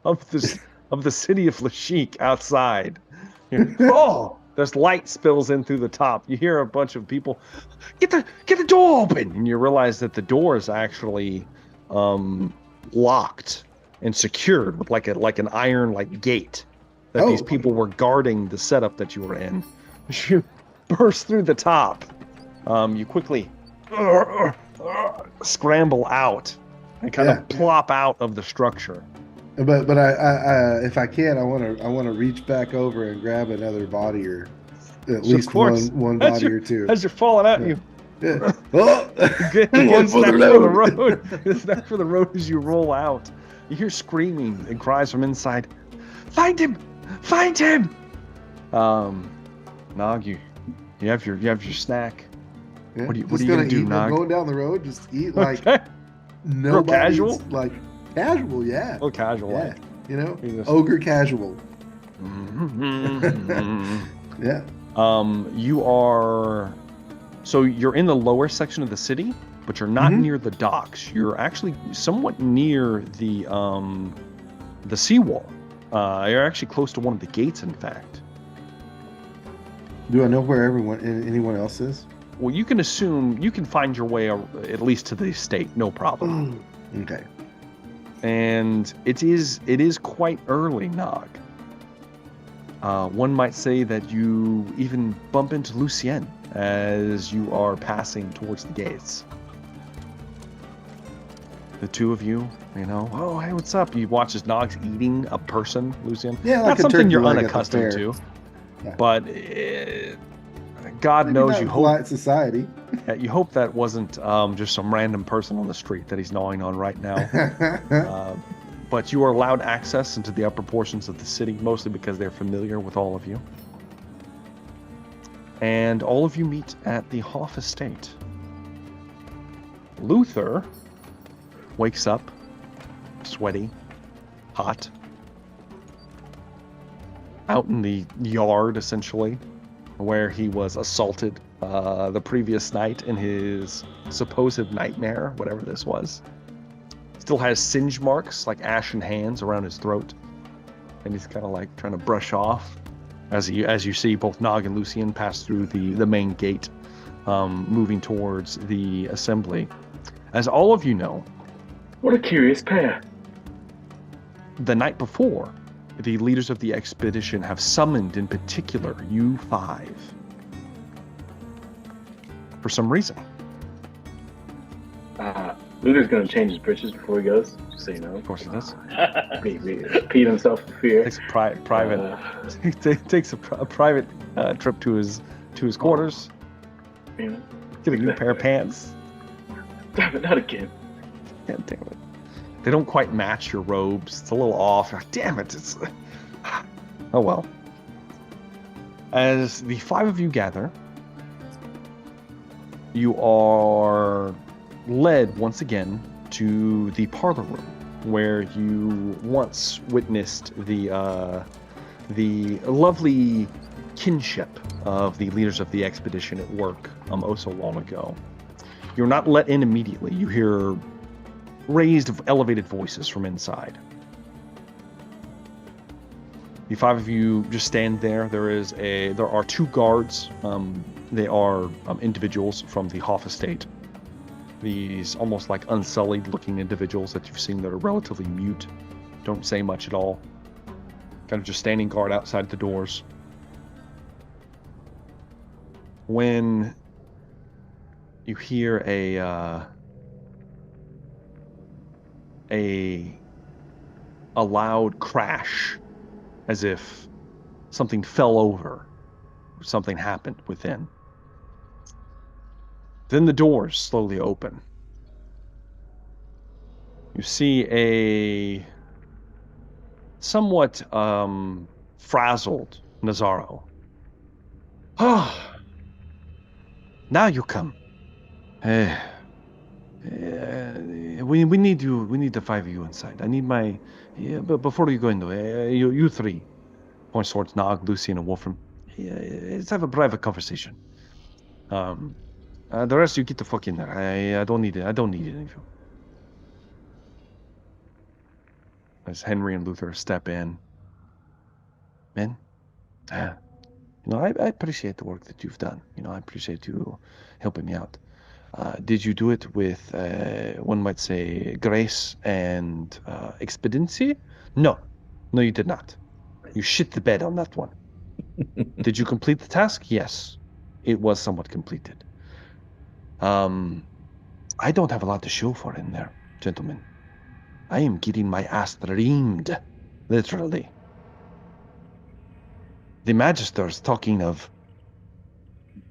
the city of Lashik outside. There's light spills in through the top. You hear a bunch of people, get the door open, and you realize that the door is actually locked and secured with like an iron gate that these people were guarding the setup that you were in. You burst through the top. You quickly scramble out and kind of plop out of the structure. But I if I can, I want to reach back over and grab another body or at least one body or two. As you're falling out, Yeah. Oh, one for the road. Snack for the road as you roll out. You hear screaming and cries from inside. Find him! Find him! Nog, you have your snack. Yeah. What are you gonna do, Nog? Going down the road, just eat Real casual? Like casual, yeah. Oh, casual. Yeah. Ogre casual. Yeah. You are. So you're in the lower section of the city, but you're not near the docks. You're actually somewhat near the seawall. You're actually close to one of the gates, in fact. Do I know where anyone else is? Well, you can assume you can find your way at least to the estate, no problem. Okay. And it is quite early, Nog. One might say that you even bump into Lucien as you are passing towards the gates. The two of you, oh, hey, what's up? You watch as Nog's eating a person, Lucien. Yeah, not something you're unaccustomed to. Yeah. But God Maybe knows not you polite hope society. you hope that wasn't just some random person on the street that he's gnawing on right now. But you are allowed access into the upper portions of the city, mostly because they're familiar with all of you. And all of you meet at the Hoff Estate. Luther wakes up, sweaty, hot, out in the yard, essentially, where he was assaulted the previous night in his supposed nightmare, whatever this was. Still has singe marks, like ashen hands around his throat. And he's kind of like trying to brush off as you see both Nog and Lucien pass through the main gate, moving towards the assembly. As all of you know, What a curious pair. the night before, the leaders of the expedition have summoned, in particular, you 5. For some reason. Luther's going to change his britches before he goes, just so you know. Of course he does. He peed himself for fear. Takes a private takes a private trip to his quarters. You know? Get a new pair of pants. Damn it, not again. God damn it. They don't quite match your robes. It's a little off. Damn it. It's oh well. As the 5 of you gather, you are led once again to the parlor room where you once witnessed the lovely kinship of the leaders of the expedition at work oh so long ago. You're not let in immediately. You hear raised, elevated voices from inside. The 5 of you just stand there. There are 2 guards. They are individuals from the Hoff estate. These almost like unsullied looking individuals that you've seen that are relatively mute, don't say much at all. Kind of just standing guard outside the doors. When you hear a loud crash, as if something fell over, or something happened within. Then the doors slowly open. You see a somewhat frazzled Nazaro. Ah, now you come. We need you. We need the 5 of you inside. I need my. But before you go in, though, you 3, points towards Nog, Lucien, and Wolfram. Let's have a private conversation. The rest of you get the fuck in there. I don't need it. I don't need any of you. As Henry and Luther step in. Men, I appreciate the work that you've done. I appreciate you helping me out. Did you do it with, one might say, grace and expediency? No, you did not. You shit the bed on that one. Did you complete the task? Yes, it was somewhat completed. I don't have a lot to show for in there, gentlemen. I am getting my ass reamed, literally. The Magister's talking of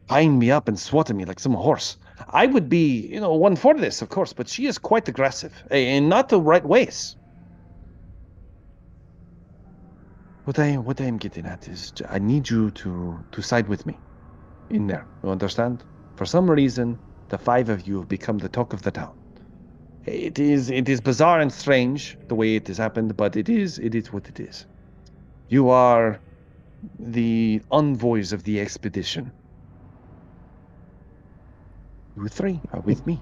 tying me up and swatting me like some horse. I would be, one for this, of course, but she is quite aggressive, in not the right ways. What I am getting at is, I need you to side with me in there. You understand? For some reason, the 5 of you have become the talk of the town. It is bizarre and strange the way it has happened, but it is what it is. You are the envoys of the expedition. You 3 are with me.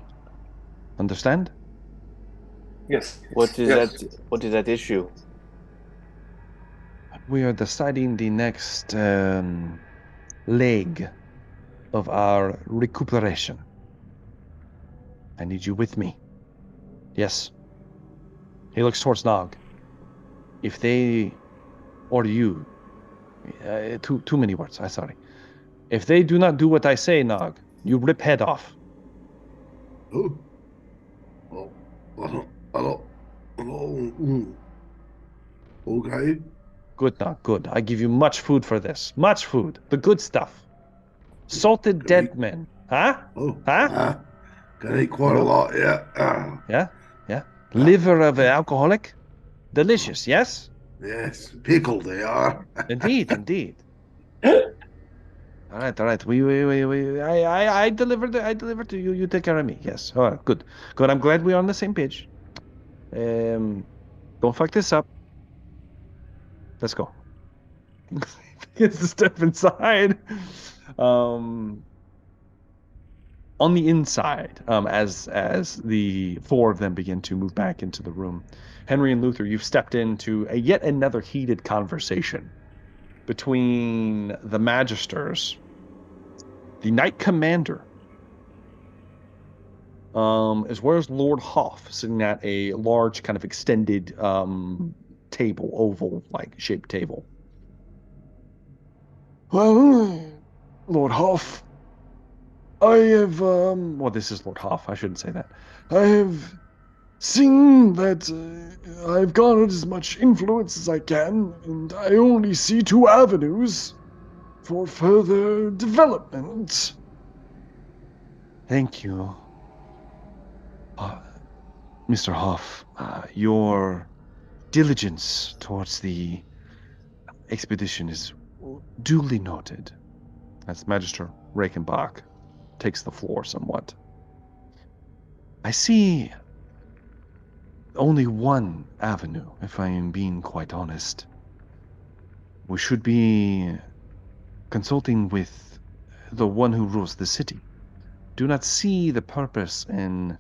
Understand? Yes. What is that issue? We are deciding the next leg of our recuperation. I need you with me. Yes. He looks towards Nog. If they, or you, too many words, I'm sorry. If they do not do what I say, Nog, you rip head off. Oh. Okay. Good, Nog, good. I give you much food for this. Much food. The good stuff. Salted dead men. Huh? Oh. Huh? Can eat quite a lot, yeah. Yeah? Liver of an alcoholic? Delicious, yes? Yes, pickled they are. Indeed. All right, all right. I delivered. I delivered to you. You take care of me. Yes. All right. Good. Good. I'm glad we're on the same page. Don't fuck this up. Let's go. It's a step inside. On the inside, as the four of them begin to move back into the room, Henry and Luther, you've stepped into yet another heated conversation between the Magisters, the Knight Commander, as well as Lord Hoff, sitting at a large, kind of extended table, oval-like shaped table. Well, Lord Hoff, I have, well, this is Lord Hoff, I shouldn't say that. I have seen that I've garnered as much influence as I can, and I only see two avenues for further development. Thank you. Mr. Hoff, your diligence towards the expedition is duly noted. As Magister Reichenbach takes the floor somewhat. I see only one avenue, if I am being quite honest. We should be consulting with the one who rules the city. Do not see the purpose in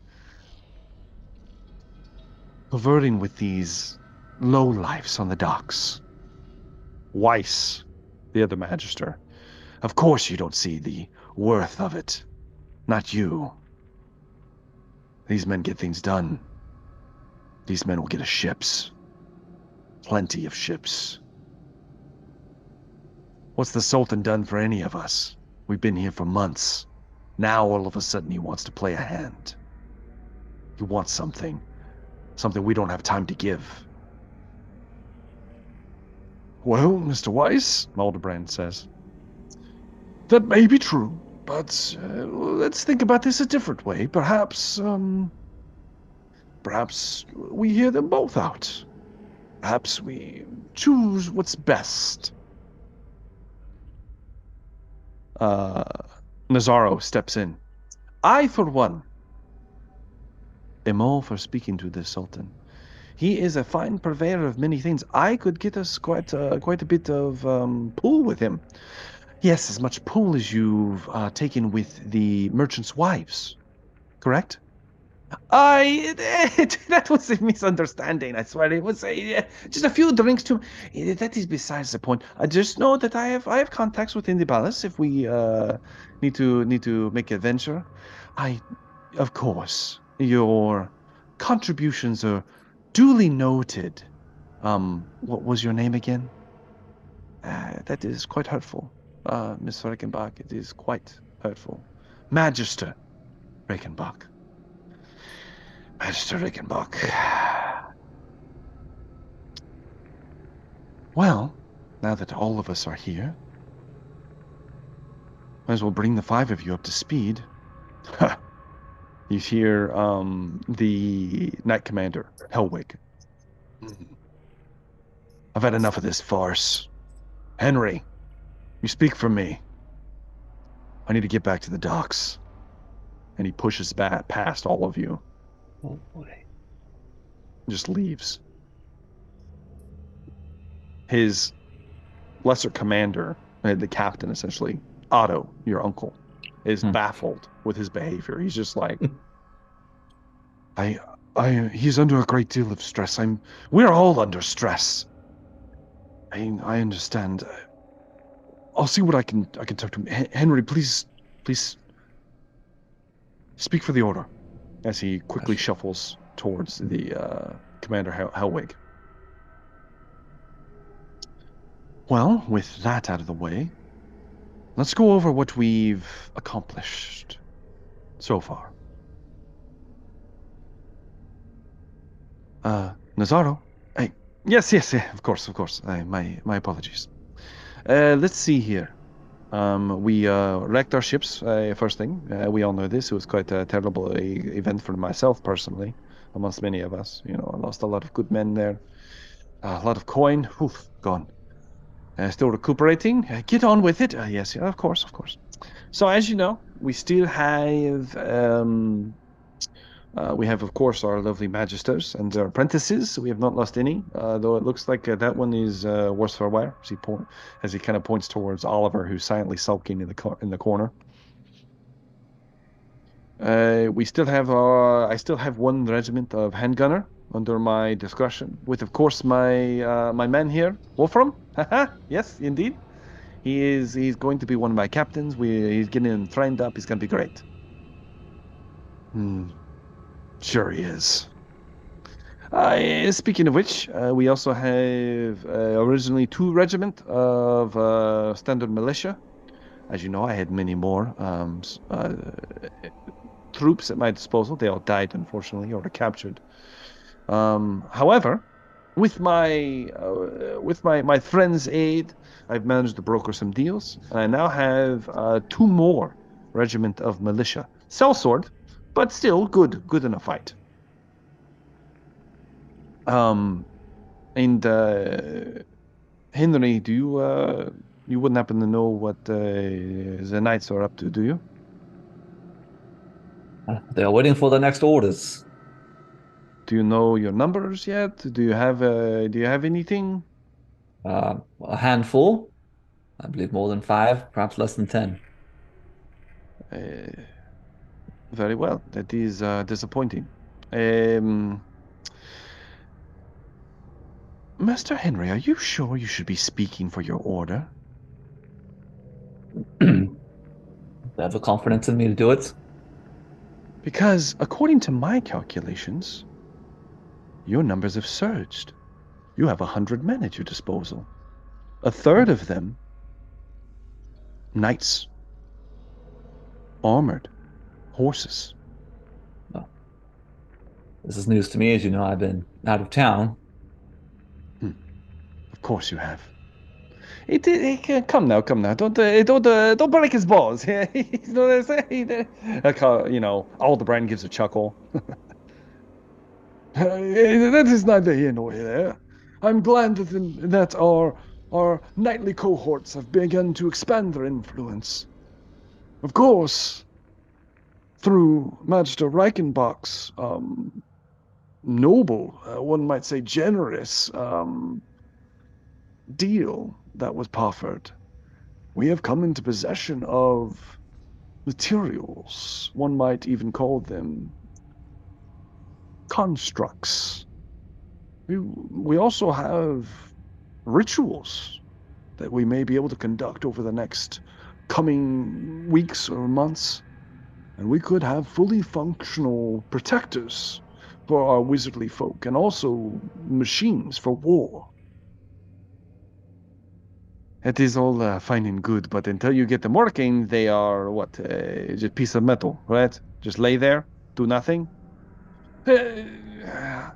converting with these lowlifes on the docks. Weiss, the other Magister. Of course you don't see the worth of it. Not you. These men get things done. These men will get us ships. Plenty of ships. What's the Sultan done for any of us? We've been here for months. Now all of a sudden he wants to play a hand. He wants something. Something we don't have time to give. Well, Mr. Weiss, Aldebrand says, that may be true, but let's think about this a different way. Perhaps we hear them both out. Perhaps we choose what's best. Nazaro steps in. I, for one, am all for speaking to the Sultan. He is a fine purveyor of many things. I could get us quite a bit of pull with him. Yes, as much pull as you've taken with the merchants' wives. Correct? That was a misunderstanding, I swear. It was just a few drinks too. That is besides the point. I just know that I have contacts within the palace if we need to make a venture. Of course, your contributions are duly noted. What was your name again? That is quite hurtful, Miss Reichenbach. It is quite hurtful. Magister Reichenbach. Magister Reichenbach. Well, now that all of us are here, might as well bring the five of you up to speed. You hear the Knight Commander, Helwig. I've had enough of this farce. Henry, you speak for me. I need to get back to the docks. And he pushes back past all of you. Oh boy. Just leaves. His lesser commander, the captain essentially, Otto, your uncle, is baffled with his behavior. He's just like, he's under a great deal of stress. We're all under stress. I understand. I'll see what I can talk to him. Henry, please speak for the order. As he quickly shuffles towards the Commander Helwig. Well, with that out of the way, let's go over what we've accomplished so far. Nazaro? Hey, yes, of course. My apologies. Let's see here. We wrecked our ships, first thing. We all know this. It was quite a terrible event for myself personally, amongst many of us. I lost a lot of good men there. A lot of coin, gone. Still recuperating. Get on with it. Yes, yeah, of course, of course. So as you know, we still have of course, our lovely magisters and their apprentices. We have not lost any, though it looks like that one is worse for wear. As he kind of points towards Oliver, who's silently sulking in the corner. I still have one regiment of handgunner under my discretion, with of course my man here, Wolfram. Yes, indeed. He's going to be one of my captains. He's getting him trained up. He's going to be great. Sure he is. Speaking of which, we also have originally 2 regiment of standard militia. As you know, I had many more troops at my disposal. They all died, unfortunately, or were captured. However, with my friend's aid, I've managed to broker some deals, and I now have 2 more regiment of militia. Sellsword, but still good in a fight. Henry, do you wouldn't happen to know what the knights are up to, do you? They are waiting for the next orders. Do you know your numbers yet? Do you have anything? A handful. I believe more than 5, perhaps less than 10. Very well. That is disappointing. Master Henry, are you sure you should be speaking for your order? They have the confidence in me to do it. Because according to my calculations, your numbers have surged. You have 100 men at your disposal. A third of them knights, armored, horses. Well, this is news to me. As you know, I've been out of town. Of course you have. Come now. Don't break his balls. You know what I say? Aldebrand gives a chuckle. That is neither here nor there. I'm glad that our nightly cohorts have begun to expand their influence. Of course, through Magister Reichenbach's noble, one might say generous, deal that was proffered, we have come into possession of materials. One might even call them constructs. We also have rituals that we may be able to conduct over the next coming weeks or months, and we could have fully functional protectors for our wizardly folk, and also machines for war. It is all fine and good, but until you get them working, they are just a piece of metal, right? Just lay there, do nothing. I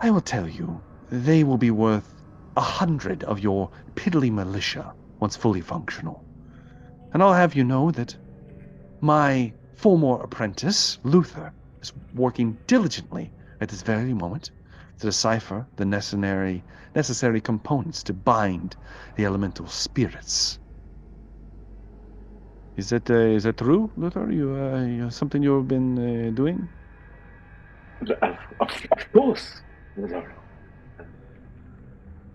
will tell you, they will be worth 100 of your piddly militia once fully functional. And I'll have you know that my former apprentice, Luther, is working diligently at this very moment to decipher the necessary components to bind the elemental spirits. Is that true, Luther? You something you've been doing? Of course, Lazaro.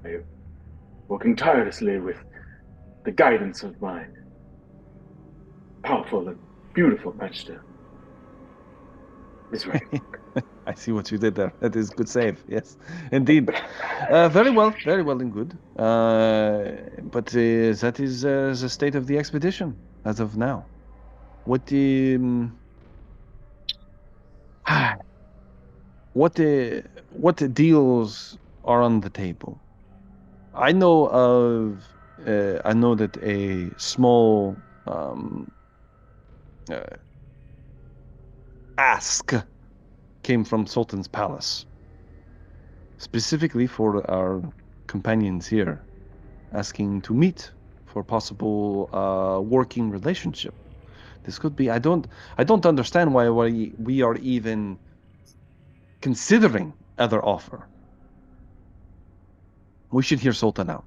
I am working tirelessly with the guidance of my powerful and beautiful master. Is right. I see what you did there. That is good save. Yes, indeed. Very well and good. But that is the state of the expedition as of now. What deals are on the table? I know that a small ask came from Sultan's palace, specifically for our companions here, asking to meet for possible working relationship. This could be. I don't understand why we are even considering other offer. We should hear Sultan out.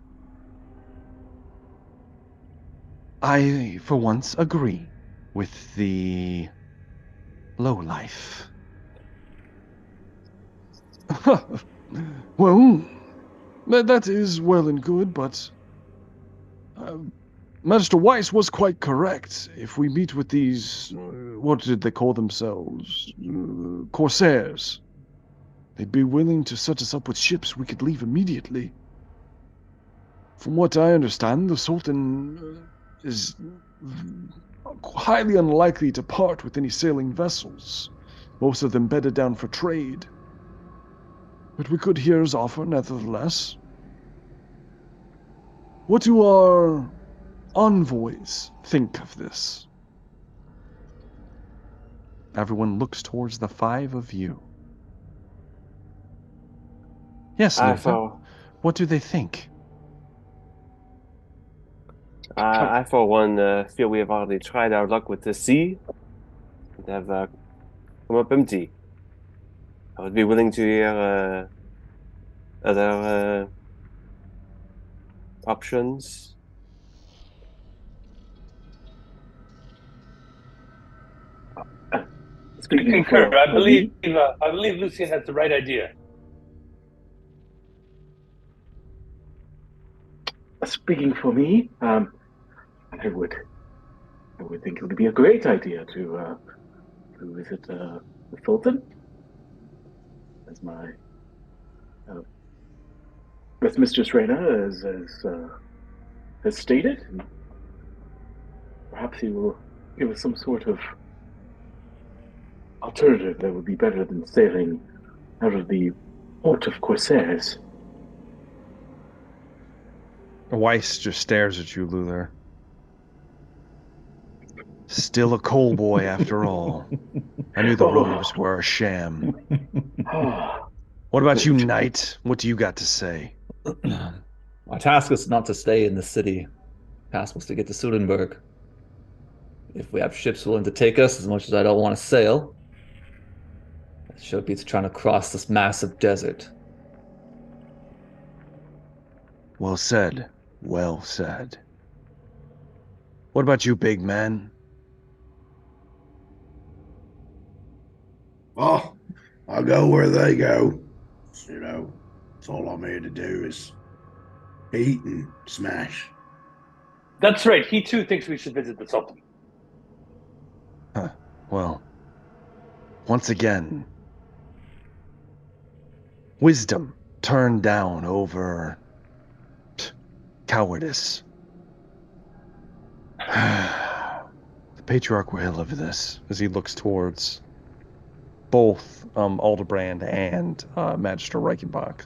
I, for once, agree with the lowlife. Well, that is well and good, but Master Weiss was quite correct. If we meet with these, what did they call themselves? Corsairs. They'd be willing to set us up with ships we could leave immediately. From what I understand, the Sultan is highly unlikely to part with any sailing vessels, most of them bedded down for trade. But we could hear his offer, nevertheless. What do our envoys think of this? Everyone looks towards the five of you. Yes, Luther. What do they think? I, for one, feel we have already tried our luck with the sea and have come up empty. I would be willing to hear other options. Speaking Concur. for I believe me, Lucien has the right idea. speaking for me, I would think it would be a great idea to visit the Sultan, as my as Mistress Reyna has stated. And perhaps he will give us some sort of alternative that would be better than sailing out of the port of Corsairs. Weiss just stares at you, Luther. Still a coal boy after all. I knew the robes were a sham. What about you, Knight? What do you got to say? Our task is not to stay in the city. Our task was to get to Sudenburg. If we have ships willing to take us, as much as I don't want to sail, it should be trying to cross this massive desert. Well said. Well said. What about you, big man? Oh, I'll go where they go. You know, that's all I'm here to do is eat and smash. That's right. He too thinks we should visit the Sultan. Huh. Well, once again, wisdom turned down over cowardice. The Patriarch will ill of this, as he looks towards both Aldebrand and Magister Reichenbach.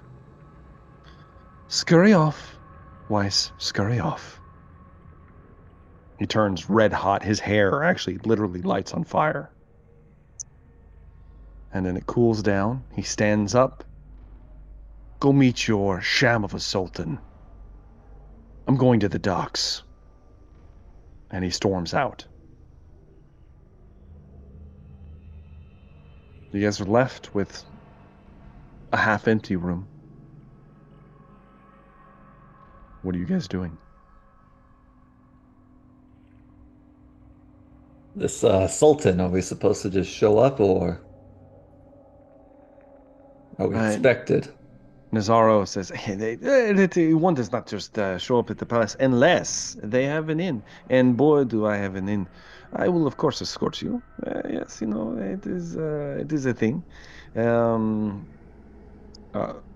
Scurry off, Weiss, scurry off. He turns red hot. His hair actually literally lights on fire. And then it cools down. He stands up. Go meet your sham of a sultan. I'm going to the docks. And he storms out. You guys are left with a half-empty room. What are you guys doing? This Sultan, are we supposed to just show up, or are we expected? Nazaro says, one does not just show up at the palace unless they have an inn. And boy, do I have an inn. I will, of course, escort you. Yes, you know, it is a thing.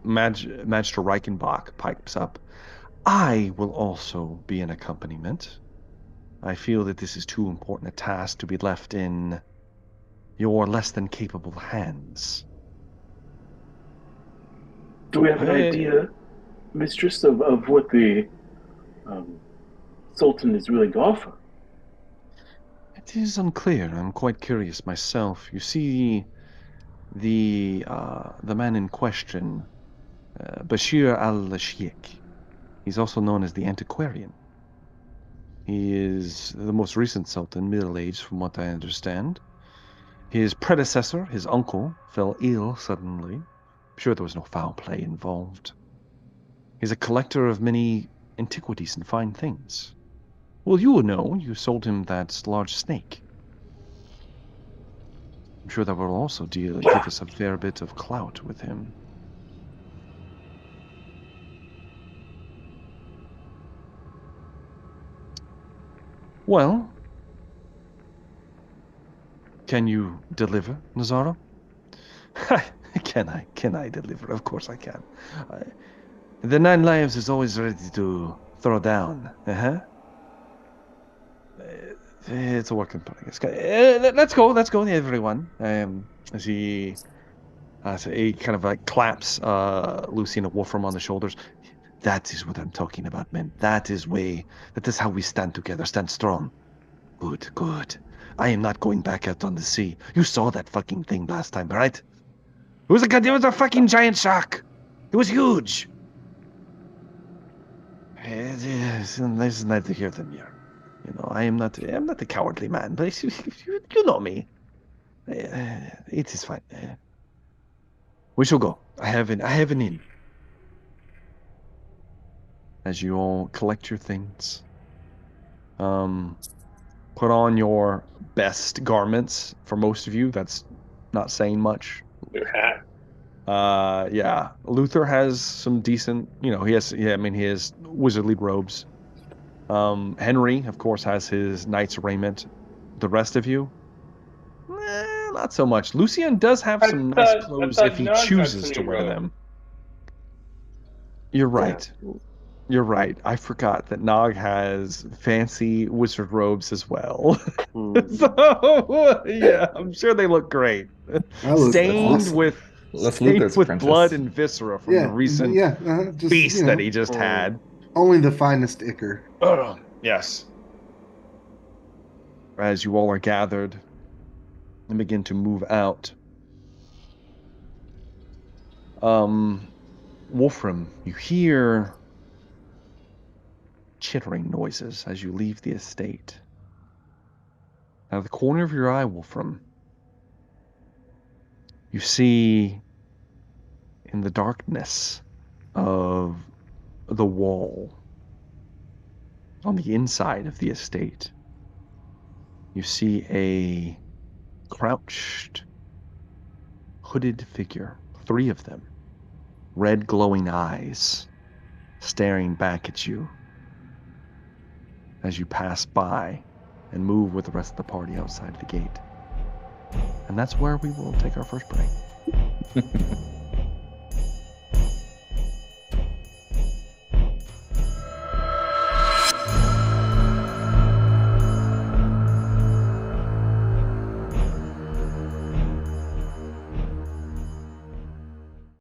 Magister Reichenbach pipes up. I will also be an accompaniment. I feel that this is too important a task to be left in your less than capable hands. Do we have an idea, Mistress, of what the Sultan is willing to offer? It is unclear. I'm quite curious myself. You see, the man in question, Bashir al-Sheikh, he's also known as the Antiquarian. He is the most recent Sultan, middle-aged from what I understand. His predecessor, his uncle, fell ill suddenly. I'm sure there was no foul play involved. He's a collector of many antiquities and fine things. Well, you will know. You sold him that large snake. I'm sure that will also give us a fair bit of clout with him. Well, can you deliver, Nazaro? Can I deliver? Of course I can. The 9 lives is always ready to throw down. It's a work in progress. Let's go, everyone. As he kind of like claps Lucien and Wolfram on the shoulders. That is what I'm talking about, men. That is how we stand together, stand strong. Good, good. I am not going back out on the sea. You saw that fucking thing last time, right? It was a fucking giant shark. It was huge. There's neither here than here. You know, I'm not a cowardly man, but you know me. It is fine. We shall go. I have an inn. As you all collect your things, put on your best garments. For most of you, that's not saying much. Your hat. Yeah. Luther has some decent, he has wizardly robes. Henry, of course, has his knight's raiment. The rest of you, not so much. Lucien does have some nice clothes if he chooses to wear them. You're right. Yeah. You're right. I forgot that Nog has fancy wizard robes as well. So, yeah, I'm sure they look great. Stained with blood and viscera from the recent feast that he just had. Only the finest ichor. Yes. As you all are gathered and begin to move out. Wolfram, you hear chittering noises as you leave the estate. Out of the corner of your eye, Wolfram, you see in the darkness of the wall on the inside of the estate, you see a crouched, hooded figure, 3 of them, red glowing eyes, staring back at you as you pass by and move with the rest of the party outside the gate. And that's where we will take our first break.